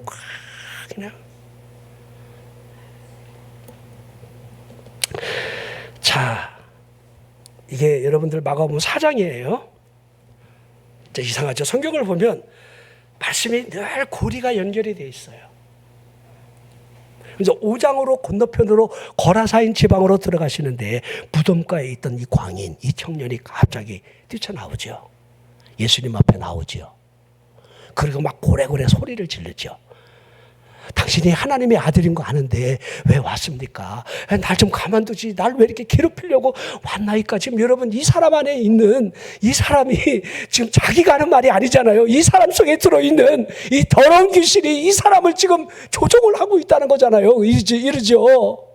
자, 이게 여러분들 마가복음 4장이에요. 이상하죠. 성경을 보면 말씀이 늘 고리가 연결이 되어 있어요. 그래서 5장으로 건너편으로 거라사인 지방으로 들어가시는데 무덤가에 있던 이 광인, 이 청년이 갑자기 뛰쳐나오죠. 예수님 앞에 나오죠. 그리고 막 고래고래 소리를 지르죠. 당신이 하나님의 아들인 거 아는데 왜 왔습니까? 날 좀 가만두지. 날 왜 이렇게 괴롭히려고 왔나이까? 지금 여러분 이 사람 안에 있는 이 사람이 지금 자기가 하는 말이 아니잖아요. 이 사람 속에 들어있는 이 더러운 귀신이 이 사람을 지금 조종을 하고 있다는 거잖아요. 이러죠.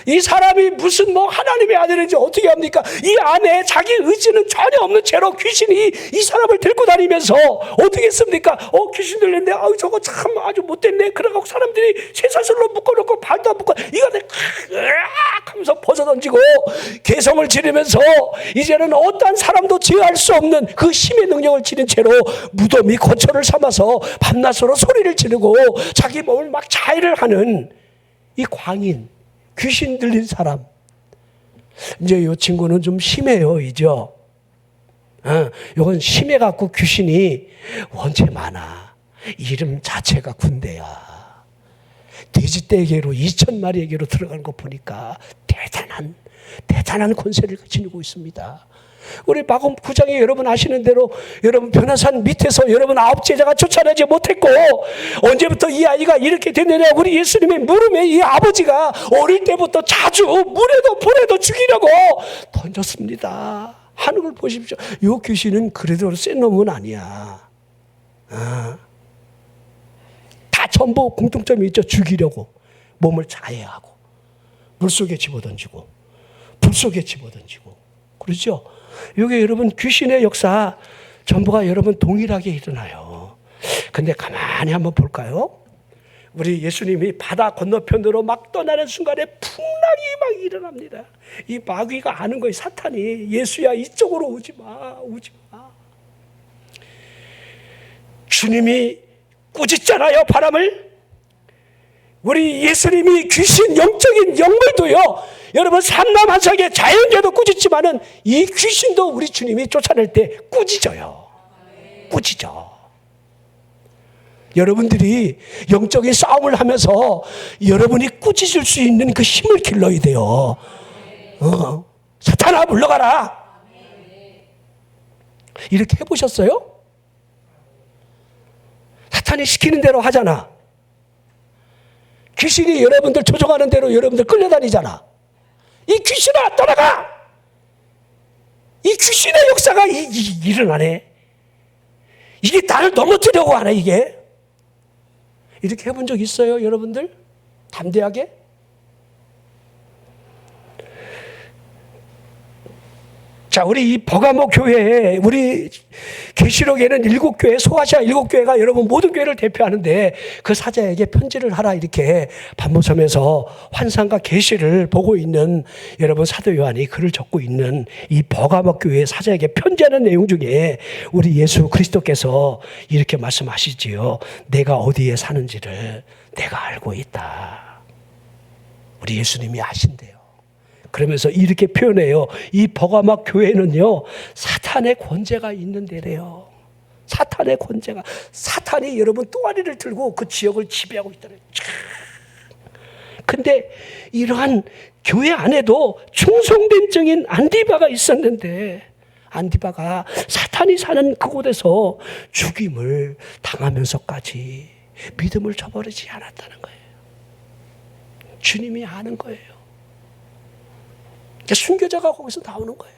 이 사람이 무슨 하나님의 아들인지 어떻게 합니까? 이 안에 자기 의지는 전혀 없는 채로 귀신이 이 사람을 데리고 다니면서 어떻게 했습니까? 귀신 들렸네. 저거 참 아주 못됐네. 그래갖고 사람들이 쇠사슬로 묶어놓고 발도 안 묶고 이거 하면서 벗어던지고 개성을 지르면서 이제는 어떤 사람도 제어할 수 없는 그 힘의 능력을 지닌 채로 무덤이 거처를 삼아서 밤낮으로 소리를 지르고 자기 몸을 막 자해를 하는 이 광인, 귀신 들린 사람. 이제 이 친구는 좀 심해요, 이죠? 이건 심해갖고 귀신이 원체 많아. 이름 자체가 군대야. 돼지떼에게로 2,000마리에게로 들어가는 거 보니까 대단한 권세를 지니고 있습니다. 우리 마가복음 9장에 여러분 아시는 대로 여러분 변화산 밑에서 여러분 9제자가 쫓아내지 못했고 언제부터 이 아이가 이렇게 됐느냐. 우리 예수님의 물음에 이 아버지가 어릴 때부터 자주 물에도 불에도 죽이려고 던졌습니다. 하는 걸 보십시오. 이 귀신은 그래도 센 놈은 아니야. 다 전부 공통점이 있죠. 죽이려고 몸을 자해하고 물속에 집어던지고 불속에 집어던지고 그렇죠. 이게 여러분 귀신의 역사 전부가 여러분 동일하게 일어나요. 근데 가만히 한번 볼까요? 우리 예수님이 바다 건너편으로 막 떠나는 순간에 풍랑이 막 일어납니다. 이 마귀가 아는 거예요. 사탄이 예수야 이쪽으로 오지 마. 주님이 꾸짖잖아요, 바람을. 우리 예수님이 귀신 영적인 영물도요, 여러분 삼남한석의 자연계도 꾸짖지만은 이 귀신도 우리 주님이 쫓아낼 때 꾸짖어요. 꾸짖어. 여러분들이 영적인 싸움을 하면서 여러분이 꾸짖을 수 있는 그 힘을 길러야 돼요. 사탄아 물러가라. 이렇게 해보셨어요? 사탄이 시키는 대로 하잖아. 귀신이 여러분들 조종하는 대로 여러분들 끌려다니잖아. 이 귀신아 떠나가. 이 귀신의 역사가 일어나네. 이게 나를 넘어뜨려고 하네. 이게 이렇게 해본 적 있어요, 여러분들? 담대하게? 자, 우리 이 버가모 교회에, 우리 계시록에는 7교회, 소아시아 7교회가 여러분 모든 교회를 대표하는데 그 사자에게 편지를 하라 이렇게 반모섬에서 환상과 계시를 보고 있는 여러분 사도 요한이 글을 적고 있는 이 버가모 교회 사자에게 편지하는 내용 중에 우리 예수 그리스도께서 이렇게 말씀하시지요. 내가 어디에 사는지를 내가 알고 있다. 우리 예수님이 아신대요. 그러면서 이렇게 표현해요. 이 버가막 교회는요, 사탄의 권세가 있는 데래요. 사탄의 권세가. 사탄이 여러분 또아리를 들고 그 지역을 지배하고 있다는. 근데 이러한 교회 안에도 충성된 증인 안디바가 있었는데, 안디바가 사탄이 사는 그곳에서 죽임을 당하면서까지 믿음을 저버리지 않았다는 거예요. 주님이 아는 거예요. 순교자가 거기서 나오는 거예요.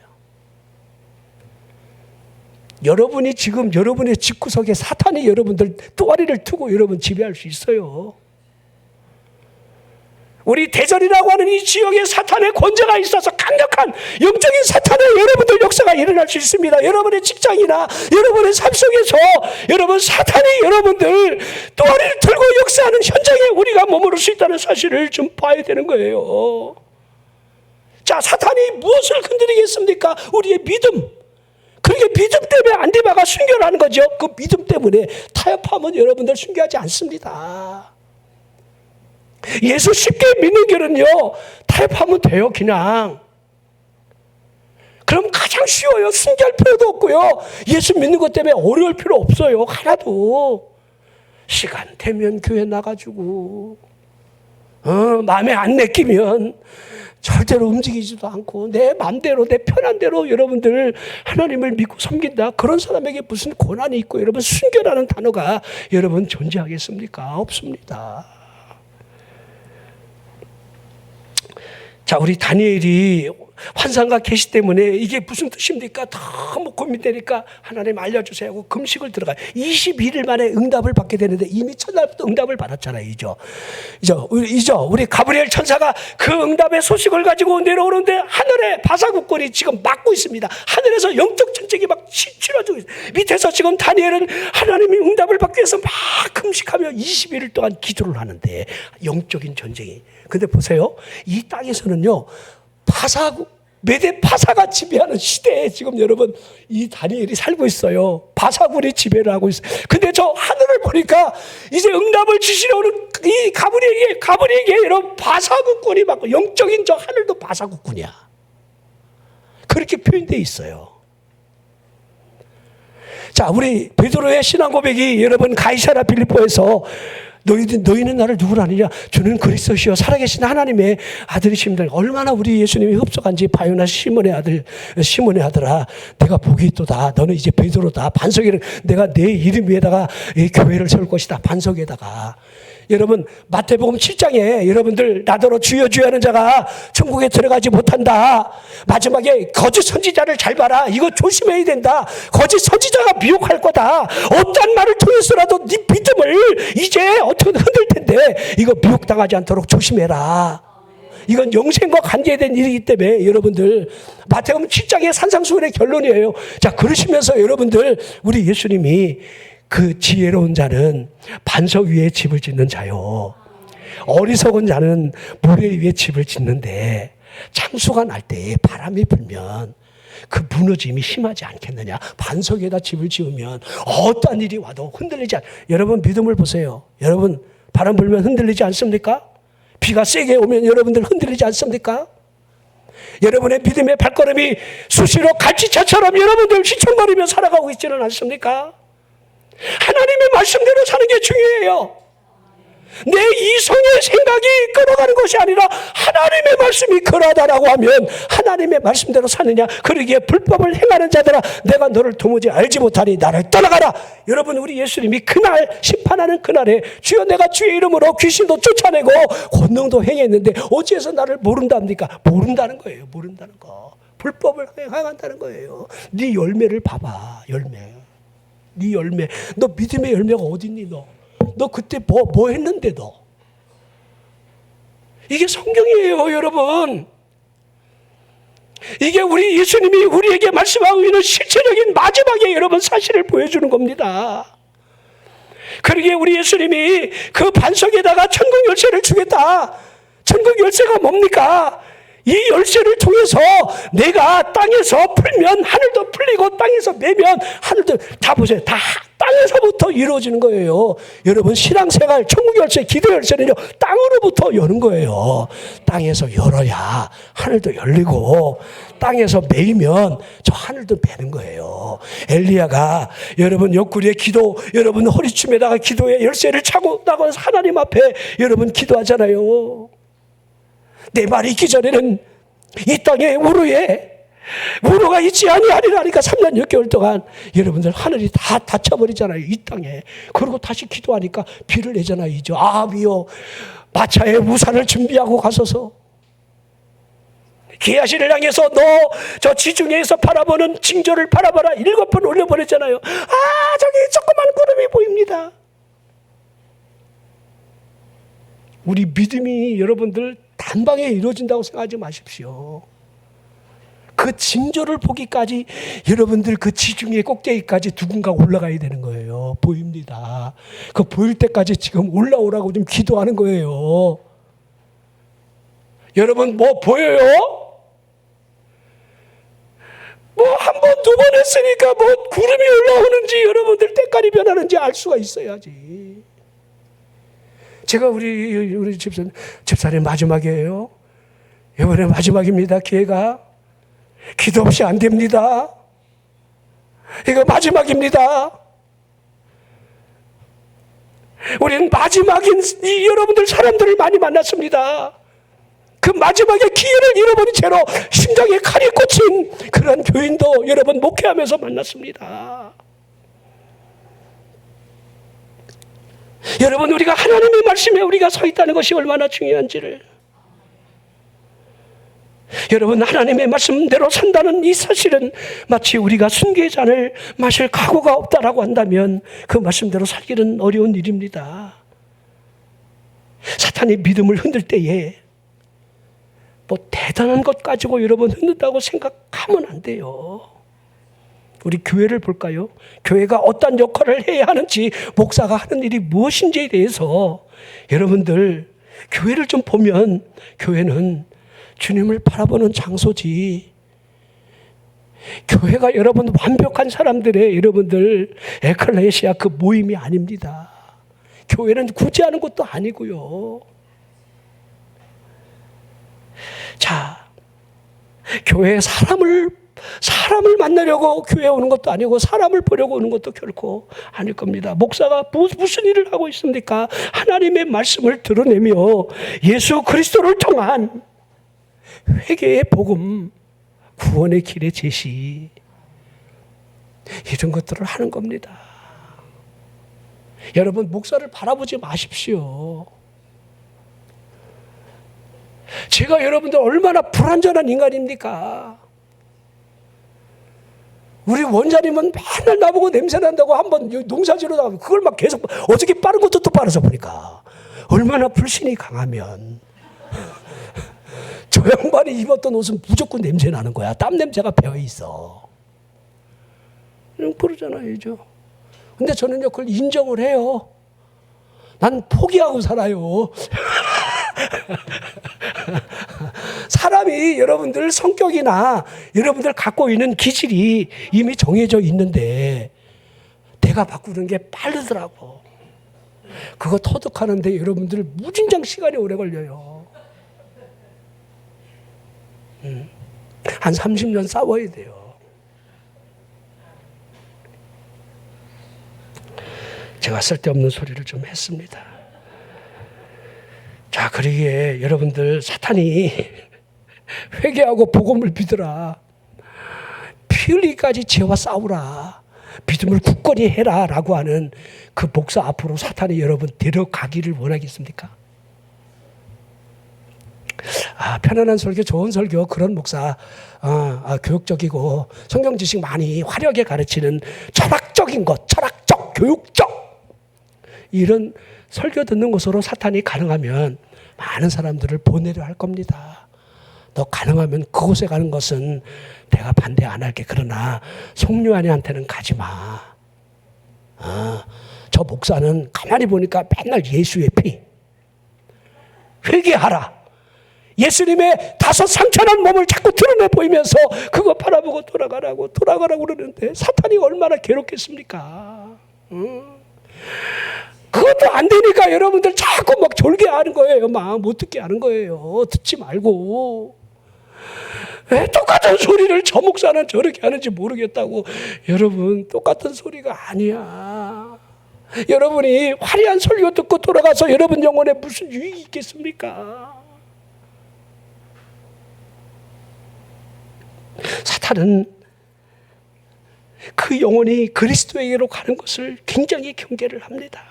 여러분이 지금 여러분의 집구석에 사탄이 여러분들 또아리를 트고 여러분 지배할 수 있어요. 우리 대전이라고 하는 이 지역에 사탄의 권세가 있어서 강력한 영적인 사탄의 여러분들 역사가 일어날 수 있습니다. 여러분의 직장이나 여러분의 삶 속에서 여러분 사탄이 여러분들 또아리를 들고 역사하는 현장에 우리가 머무를 수 있다는 사실을 좀 봐야 되는 거예요. 자, 사탄이 무엇을 건드리겠습니까? 우리의 믿음. 그게 믿음 때문에 안디바가 순교를 하는 거죠. 그 믿음 때문에 타협하면 여러분들 순교하지 않습니다. 예수 쉽게 믿는 길은요, 타협하면 돼요, 그냥. 그럼 가장 쉬워요. 순교할 필요도 없고요. 예수 믿는 것 때문에 어려울 필요 없어요. 하나도. 시간 되면 교회 나가지고, 마음에 안 내키면 절대로 움직이지도 않고 내 마음대로 내 편한 대로 여러분들 하나님을 믿고 섬긴다. 그런 사람에게 무슨 고난이 있고 여러분 순교라는 단어가 여러분 존재하겠습니까? 없습니다. 자, 우리 다니엘이 환상과 계시 때문에 이게 무슨 뜻입니까? 너무 고민되니까 하나님 알려주세요 하고 금식을 들어가요. 21일 만에 응답을 받게 되는데 이미 첫날부터 응답을 받았잖아요. 이죠. 우리 가브리엘 천사가 그 응답의 소식을 가지고 내려오는데 하늘에 바사국권이 지금 막고 있습니다. 하늘에서 영적 전쟁이 막 치러지고 있어요. 밑에서 지금 다니엘은 하나님이 응답을 받기 위해서 막 금식하며 21일 동안 기도를 하는데 영적인 전쟁이. 근데 보세요. 이 땅에서는요. 메대 파사가 지배하는 시대에 지금 여러분 이 다니엘이 살고 있어요. 바사군이 지배를 하고 있어요. 근데 저 하늘을 보니까 이제 응답을 주시러 오는 이 가브리엘에게 여러분 바사국군이 맞고 영적인 저 하늘도 바사국군이야. 그렇게 표현되어 있어요. 자, 우리 베드로의 신앙 고백이 여러분 가이사랴 빌립보에서 너희는 나를 누구로 아느냐? 주는 그리스도시요 살아계신 하나님의 아들이십니다. 얼마나 우리 예수님이 흡속한지 바요나 시몬의 아들아, 내가 복이 있도다. 너는 이제 베드로다. 반석에는 내가 내 이름 위에다가 이 교회를 세울 것이다. 반석에다가. 여러분 마태복음 7장에 여러분들 나더러 주여 주여 하는 자가 천국에 들어가지 못한다. 마지막에 거짓 선지자를 잘 봐라. 이거 조심해야 된다. 거짓 선지자가 미혹할 거다. 어떤 말을 통해서라도 네 믿음을 이제 어떻게 흔들 텐데 이거 미혹당하지 않도록 조심해라. 이건 영생과 관계된 일이기 때문에 여러분들 마태복음 7장의 산상수훈의 결론이에요. 자, 그러시면서 여러분들 우리 예수님이 그 지혜로운 자는 반석 위에 집을 짓는 자요. 어리석은 자는 모래 위에 집을 짓는데 창수가 날 때에 바람이 불면 그 무너짐이 심하지 않겠느냐. 반석에다 집을 지으면 어떠한 일이 와도 흔들리지 않. 여러분 믿음을 보세요. 여러분 바람 불면 흔들리지 않습니까? 비가 세게 오면 여러분들 흔들리지 않습니까? 여러분의 믿음의 발걸음이 수시로 갈치차처럼 여러분들 휘청거리며 살아가고 있지는 않습니까? 하나님의 말씀대로 사는 게 중요해요. 내 이성의 생각이 끌어가는 것이 아니라 하나님의 말씀이 그러하다라고 하면 하나님의 말씀대로 사느냐. 그러기에 불법을 행하는 자들아 내가 너를 도무지 알지 못하니 나를 떠나가라. 여러분 우리 예수님이 그날 심판하는 그날에 주여 내가 주의 이름으로 귀신도 쫓아내고 권능도 행했는데 어찌해서 나를 모른답니까? 모른다는 거예요. 모른다는 거. 불법을 행한다는 거예요. 네 열매를 봐봐. 네 열매. 너 믿음의 열매가 어딨니 너 그때 뭐 했는데 너. 이게 성경이에요 여러분. 이게 우리 예수님이 우리에게 말씀하고 있는 실체적인 마지막에 여러분 사실을 보여주는 겁니다. 그러기에 우리 예수님이 그 반석에다가 천국 열쇠를 주겠다. 천국 열쇠가 뭡니까? 이 열쇠를 통해서 내가 땅에서 풀면 하늘도 풀리고 땅에서 매면 하늘도, 다 보세요. 다 땅에서부터 이루어지는 거예요. 여러분 신앙생활 천국 열쇠 기도 열쇠는요 땅으로부터 여는 거예요. 땅에서 열어야 하늘도 열리고 땅에서 매이면 저 하늘도 매는 거예요. 엘리야가 여러분 옆구리에 기도, 여러분 허리춤에다가 기도의 열쇠를 차고 나가서 하나님 앞에 여러분 기도하잖아요. 내 말이 있기 전에는 이 땅에 우루가 있지 아니하리라 하니까 3년 6개월 동안 여러분들 하늘이 다 닫혀버리잖아요. 이 땅에. 그리고 다시 기도하니까 비를 내잖아요. 아비여 마차에 우산을 준비하고 가소서. 기아시를 향해서 너 저 지중해에서 바라보는 징조를 바라봐라. 7번 올려보냈잖아요. 저기 조그만 구름이 보입니다. 우리 믿음이 여러분들 단방에 이루어진다고 생각하지 마십시오. 그 징조를 보기까지 여러분들 그 지중해 꼭대기까지 누군가 올라가야 되는 거예요. 보입니다. 그 보일 때까지 지금 올라오라고 좀 기도하는 거예요. 여러분 뭐 보여요? 뭐 한 번, 두 번 했으니까 뭐 구름이 올라오는지 여러분들 때깔이 변하는지 알 수가 있어야지. 제가 우리 집사님 마지막이에요. 이번에 마지막입니다. 기회가. 기도 없이 안 됩니다. 이거 마지막입니다. 우리는 마지막인 이 여러분들 사람들을 많이 만났습니다. 그 마지막의 기회를 잃어버린 채로 심장에 칼이 꽂힌 그런 교인도 여러분 목회하면서 만났습니다. 여러분 우리가 하나님의 말씀에 우리가 서 있다는 것이 얼마나 중요한지를, 여러분 하나님의 말씀대로 산다는 이 사실은 마치 우리가 순교의 잔을 마실 각오가 없다라고 한다면 그 말씀대로 살기는 어려운 일입니다. 사탄이 믿음을 흔들 때에 뭐 대단한 것 가지고 여러분 흔든다고 생각하면 안 돼요. 우리 교회를 볼까요? 교회가 어떤 역할을 해야 하는지, 목사가 하는 일이 무엇인지에 대해서 여러분들 교회를 좀 보면 교회는 주님을 바라보는 장소지, 교회가 여러분 완벽한 사람들의 여러분들 에클레시아 그 모임이 아닙니다. 교회는 구제하는 것도 아니고요. 자, 교회에 사람을 만나려고 교회에 오는 것도 아니고 사람을 보려고 오는 것도 결코 아닐 겁니다. 목사가 무슨 일을 하고 있습니까? 하나님의 말씀을 드러내며 예수 그리스도를 통한 회개의 복음, 구원의 길의 제시, 이런 것들을 하는 겁니다. 여러분 목사를 바라보지 마십시오. 제가 여러분들 얼마나 불완전한 인간입니까? 우리 원장님은 맨날 나보고 냄새난다고 한번 농사지러 나가고 그걸 막 계속, 어저께 빠른 것도 또 빠르서 보니까 얼마나 불신이 강하면 저 양반이 입었던 옷은 무조건 냄새 나는 거야. 땀 냄새가 배어 있어. 그러잖아요. 근데 저는요 그걸 인정을 해요. 난 포기하고 살아요. 사람이 여러분들 성격이나 여러분들 갖고 있는 기질이 이미 정해져 있는데 내가 바꾸는 게 빠르더라고. 그거 터득하는데 여러분들 무진장 시간이 오래 걸려요. 한 30년 싸워야 돼요. 제가 쓸데없는 소리를 좀 했습니다. 자, 그러기에 여러분들 사탄이 회개하고 복음을 믿으라, 피 흘리기까지 죄와 싸우라, 믿음을 굳건히 해라 라고 하는 그 목사 앞으로 사탄이 여러분 데려가기를 원하겠습니까? 편안한 설교, 좋은 설교, 그런 목사, 교육적이고 성경 지식 많이 화려하게 가르치는 철학적인 것, 철학적, 교육적, 이런 설교 듣는 것으로 사탄이 가능하면 많은 사람들을 보내려 할 겁니다. 너 가능하면 그곳에 가는 것은 내가 반대 안 할게. 그러나 송유한이한테는 가지 마. 저 목사는 가만히 보니까 맨날 예수의 피. 회개하라. 예수님의 5상처난 몸을 자꾸 드러내 보이면서 그거 바라보고 돌아가라고 그러는데 사탄이 얼마나 괴롭겠습니까? 그것도 안 되니까 여러분들 자꾸 막 졸게 하는 거예요. 막 못 듣게 하는 거예요. 듣지 말고. 왜 똑같은 소리를 저 목사는 저렇게 하는지 모르겠다고. 여러분, 똑같은 소리가 아니야. 여러분이 화려한 설교 듣고 돌아가서 여러분 영혼에 무슨 유익이 있겠습니까? 사탄은 그 영혼이 그리스도에게로 가는 것을 굉장히 경계를 합니다.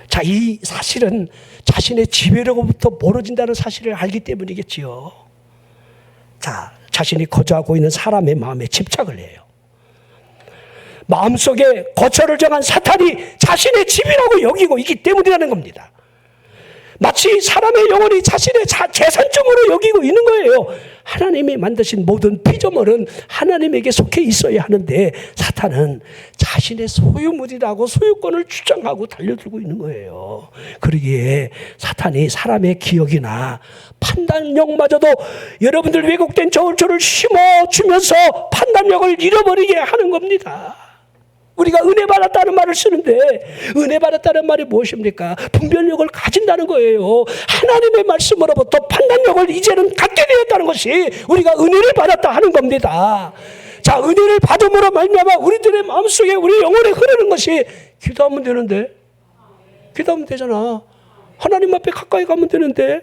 자, 이 사실은 자신의 지배로부터 멀어진다는 사실을 알기 때문이겠지요. 자, 자신이 거주하고 있는 사람의 마음에 집착을 해요. 마음속에 거처를 정한 사탄이 자신의 집이라고 여기고 있기 때문이라는 겁니다. 마치 사람의 영혼이 자신의 재산점으로 여기고 있는 거예요. 하나님이 만드신 모든 피조물은 하나님에게 속해 있어야 하는데 사탄은 자신의 소유물이라고 소유권을 주장하고 달려들고 있는 거예요. 그러기에 사탄이 사람의 기억이나 판단력마저도 여러분들 왜곡된 저울조를 심어주면서 판단력을 잃어버리게 하는 겁니다. 우리가 은혜 받았다는 말을 쓰는데 은혜 받았다는 말이 무엇입니까? 분별력을 가진다는 거예요. 하나님의 말씀으로부터 판단력을 이제는 갖게 되었다는 것이 우리가 은혜를 받았다 하는 겁니다. 자, 은혜를 받음으로 말미암아 우리들의 마음속에 우리 영혼에 흐르는 것이 기도하면 되는데, 기도하면 되잖아. 하나님 앞에 가까이 가면 되는데,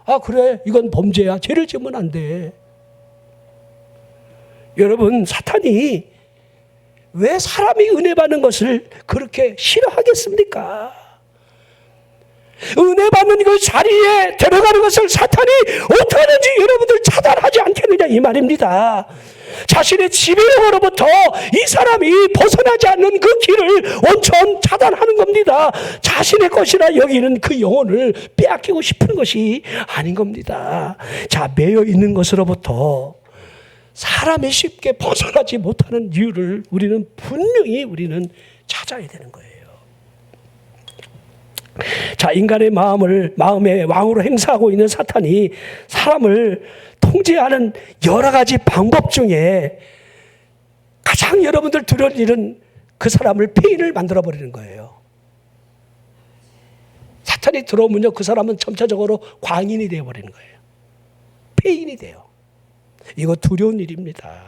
아 그래 이건 범죄야. 죄를 지으면 안 돼. 여러분, 사탄이 왜 사람이 은혜 받는 것을 그렇게 싫어하겠습니까? 은혜 받는 그 자리에 들어가는 것을 사탄이 어떻게 하는지 여러분들 차단하지 않겠느냐 이 말입니다. 자신의 지배력으로부터 이 사람이 벗어나지 않는 그 길을 원천 차단하는 겁니다. 자신의 것이라 여기는 그 영혼을 빼앗기고 싶은 것이 아닌 겁니다. 자, 매여 있는 것으로부터 사람이 쉽게 벗어나지 못하는 이유를 우리는 분명히 찾아야 되는 거예요. 자, 인간의 마음의 왕으로 행사하고 있는 사탄이 사람을 통제하는 여러 가지 방법 중에 가장 여러분들 두려운 일은 그 사람을 폐인을 만들어버리는 거예요. 사탄이 들어오면요, 그 사람은 점차적으로 광인이 되어버리는 거예요. 폐인이 돼요. 이거 두려운 일입니다.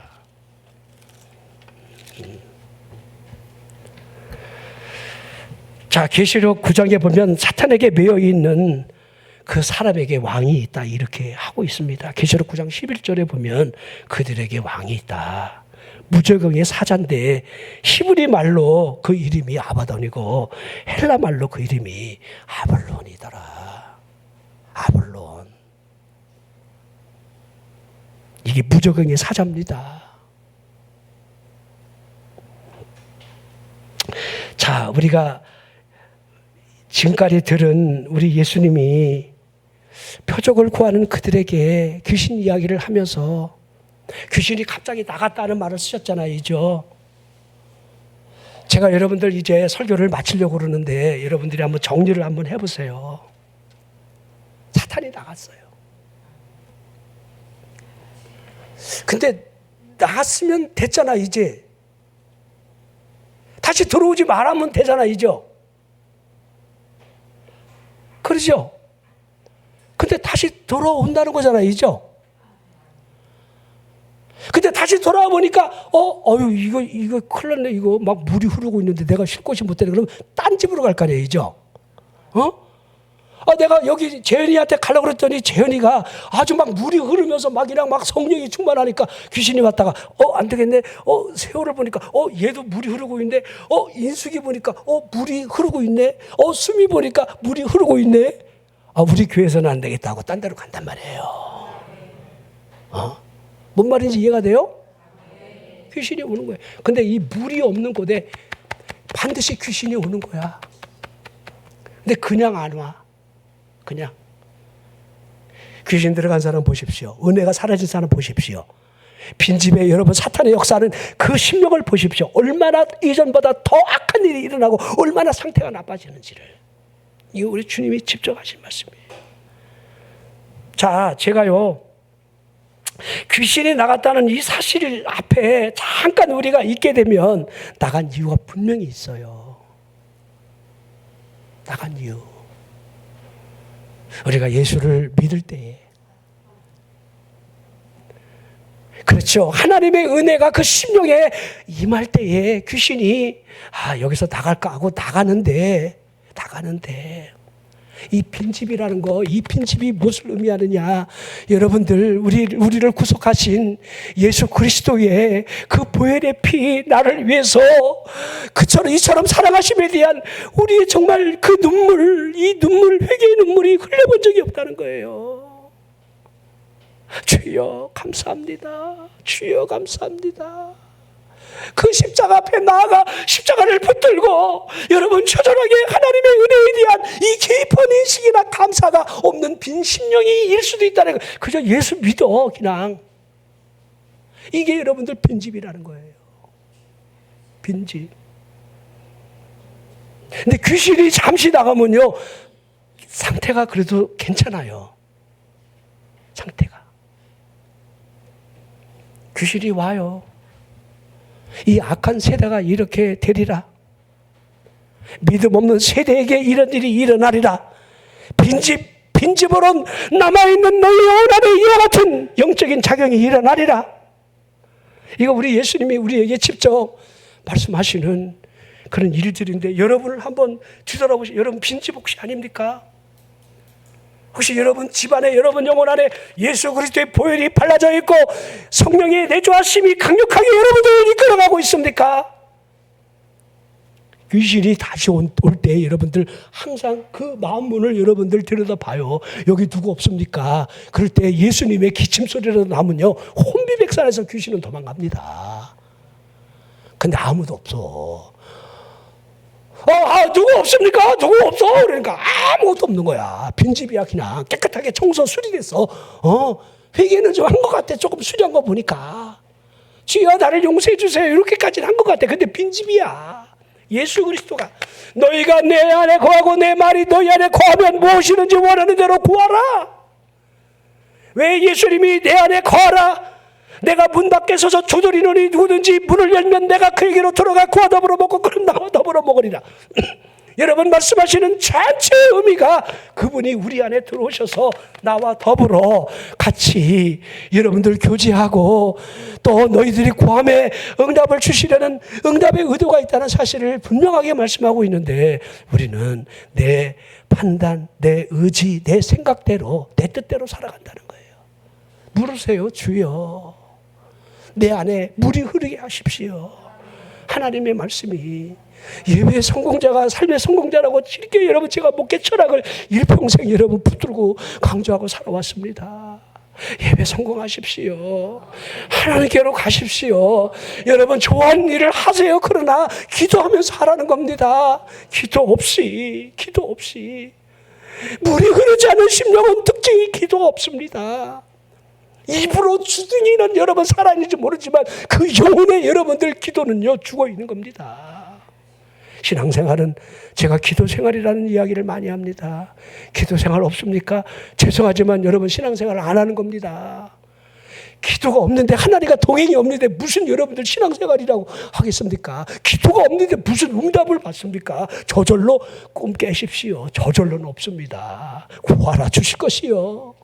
자, 계시록 9장에 보면 사탄에게 매여 있는 그 사람에게 왕이 있다 이렇게 하고 있습니다. 계시록 9장 11절에 보면 그들에게 왕이 있다. 무적응의 사자인데 히브리 말로 그 이름이 아바돈이고 헬라 말로 그 이름이 아볼론이더라. 아볼론. 이게 무적응의 사자입니다. 자, 우리가 지금까지 들은 우리 예수님이 표적을 구하는 그들에게 귀신 이야기를 하면서 귀신이 갑자기 나갔다는 말을 쓰셨잖아요. 제가 여러분들 이제 설교를 마치려고 그러는데 여러분들이 한번 정리를 한번 해보세요. 사탄이 나갔어요. 근데 나갔으면 됐잖아. 이제 다시 들어오지 말하면 되잖아. 그러죠? 근데 다시 돌아온다는 거잖아. 근데 다시 돌아와 보니까 이거 큰일 났네. 이거 막 물이 흐르고 있는데 내가 쉴 곳이 못 되네. 그러면 딴 집으로 갈 거 아니에요. 내가 여기 재현이한테 가려고 그랬더니 재현이가 아주 막 물이 흐르면서 막 성령이 충만하니까 귀신이 왔다가 안 되겠네. 세월을 보니까 얘도 물이 흐르고 있네. 인숙이 보니까 물이 흐르고 있네. 수미 보니까 물이 흐르고 있네. 우리 교회에서는 안 되겠다 하고 딴 데로 간단 말이에요. 뭔 말인지 이해가 돼요? 귀신이 오는 거예요. 근데 이 물이 없는 곳에 반드시 귀신이 오는 거야. 근데 그냥 안 와. 그냥 귀신 들어간 사람 보십시오. 은혜가 사라진 사람 보십시오. 빈집에 여러분 사탄의 역사는 그 심령을 보십시오. 얼마나 이전보다 더 악한 일이 일어나고 얼마나 상태가 나빠지는지를. 이거 우리 주님이 직접 하신 말씀이에요. 자, 제가요, 귀신이 나갔다는 이 사실 앞에 잠깐 우리가 있게 되면 나간 이유가 분명히 있어요. 나간 이유. 우리가 예수를 믿을 때에, 그렇죠, 하나님의 은혜가 그 심령에 임할 때에 귀신이 여기서 나갈까 하고 나가는데 이 빈집이라는 거, 이 빈집이 무엇을 의미하느냐? 여러분들, 우리를 구속하신 예수 그리스도의 그 보혈의 피, 나를 위해서 이처럼 사랑하심에 대한 우리의 정말 그 눈물, 이 눈물, 회개의 눈물이 흘려본 적이 없다는 거예요. 주여 감사합니다. 주여 감사합니다. 그 십자가 앞에 나아가 십자가를 붙들고 여러분 처절하게 하나님의 은혜에 대한 이 깊은 인식이나 감사가 없는 빈 심령이 일 수도 있다는 거예요. 그저 예수 믿어 그냥. 이게 여러분들 빈집이라는 거예요. 빈집. 근데 귀신이 잠시 나가면요, 상태가 그래도 괜찮아요. 상태가. 귀신이 와요. 이 악한 세대가 이렇게 되리라. 믿음 없는 세대에게 이런 일이 일어나리라. 빈집으로 남아있는 너희 영혼 안에 이와 같은 영적인 작용이 일어나리라. 이거 우리 예수님이 우리에게 직접 말씀하시는 그런 일들인데, 여러분을 한번 뒤돌아보시죠. 여러분 빈집 혹시 아닙니까? 혹시 여러분 집안에, 여러분 영혼 안에 예수 그리스도의 보혈이 발라져 있고 성령의 내주하심이 강력하게 여러분들을 이끌어가고 있습니까? 귀신이 다시 올 때 여러분들 항상 그 마음 문을 여러분들 들여다봐요. 여기 누구 없습니까? 그럴 때 예수님의 기침소리라도 나면요, 혼비백산에서 귀신은 도망갑니다. 근데 아무도 없어. 누구 없습니까? 누구 없어? 그러니까 아무것도 없는 거야. 빈집이야. 그냥 깨끗하게 청소 수리됐어. 회개는 좀 한 것 같아. 조금 수리한 거 보니까. 주여 나를 용서해 주세요. 이렇게까지는 한 것 같아. 근데 빈집이야. 예수 그리스도가 너희가 내 안에 거하고 내 말이 너희 안에 거하면 무엇이든지 원하는 대로 구하라. 왜 예수님이 내 안에 거하라? 내가 문 밖에 서서 두드리노니 누구든지 문을 열면 내가 그에게로 들어가 그와 더불어 먹고 그는 나와 더불어 먹으리라. 여러분 말씀하시는 전체 의미가 그분이 우리 안에 들어오셔서 나와 더불어 같이 여러분들 교제하고 또 너희들이 구함에 응답을 주시려는 응답의 의도가 있다는 사실을 분명하게 말씀하고 있는데, 우리는 내 판단, 내 의지, 내 생각대로, 내 뜻대로 살아간다는 거예요. 물으세요. 주여 내 안에 물이 흐르게 하십시오. 하나님의 말씀이 예배의 성공자가 삶의 성공자라고 이렇게 여러분 제가 목회 철학을 일평생 여러분 붙들고 강조하고 살아왔습니다. 예배 성공하십시오. 하나님께로 가십시오. 여러분 좋아하는 일을 하세요. 그러나 기도하면서 하라는 겁니다. 기도 없이 물이 흐르지 않은 심령은 특징이 기도가 없습니다. 입으로 주둥이는 여러분 살아있는지 모르지만 그 영혼의 여러분들 기도는요 죽어 있는 겁니다. 신앙생활은 제가 기도생활이라는 이야기를 많이 합니다. 기도생활 없습니까? 죄송하지만 여러분 신앙생활 안 하는 겁니다. 기도가 없는데 하나님과 동행이 없는데 무슨 여러분들 신앙생활이라고 하겠습니까? 기도가 없는데 무슨 응답을 받습니까? 저절로 꿈 깨십시오. 저절로는 없습니다. 구하라 주실 것이요.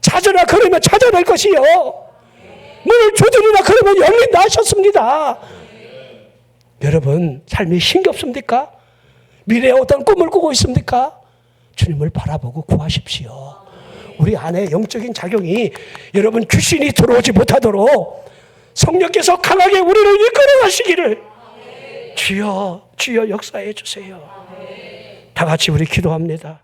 찾으라 그러면 찾아낼 것이요. 문을 두드리라 그러면 열린다 하셨습니다. 여러분 삶이 힘겹습니까? 미래에 어떤 꿈을 꾸고 있습니까? 주님을 바라보고 구하십시오. 우리 안에 영적인 작용이 여러분 귀신이 들어오지 못하도록 성령께서 강하게 우리를 이끌어 가시기를 주여 역사해 주세요. 다 같이 우리 기도합니다.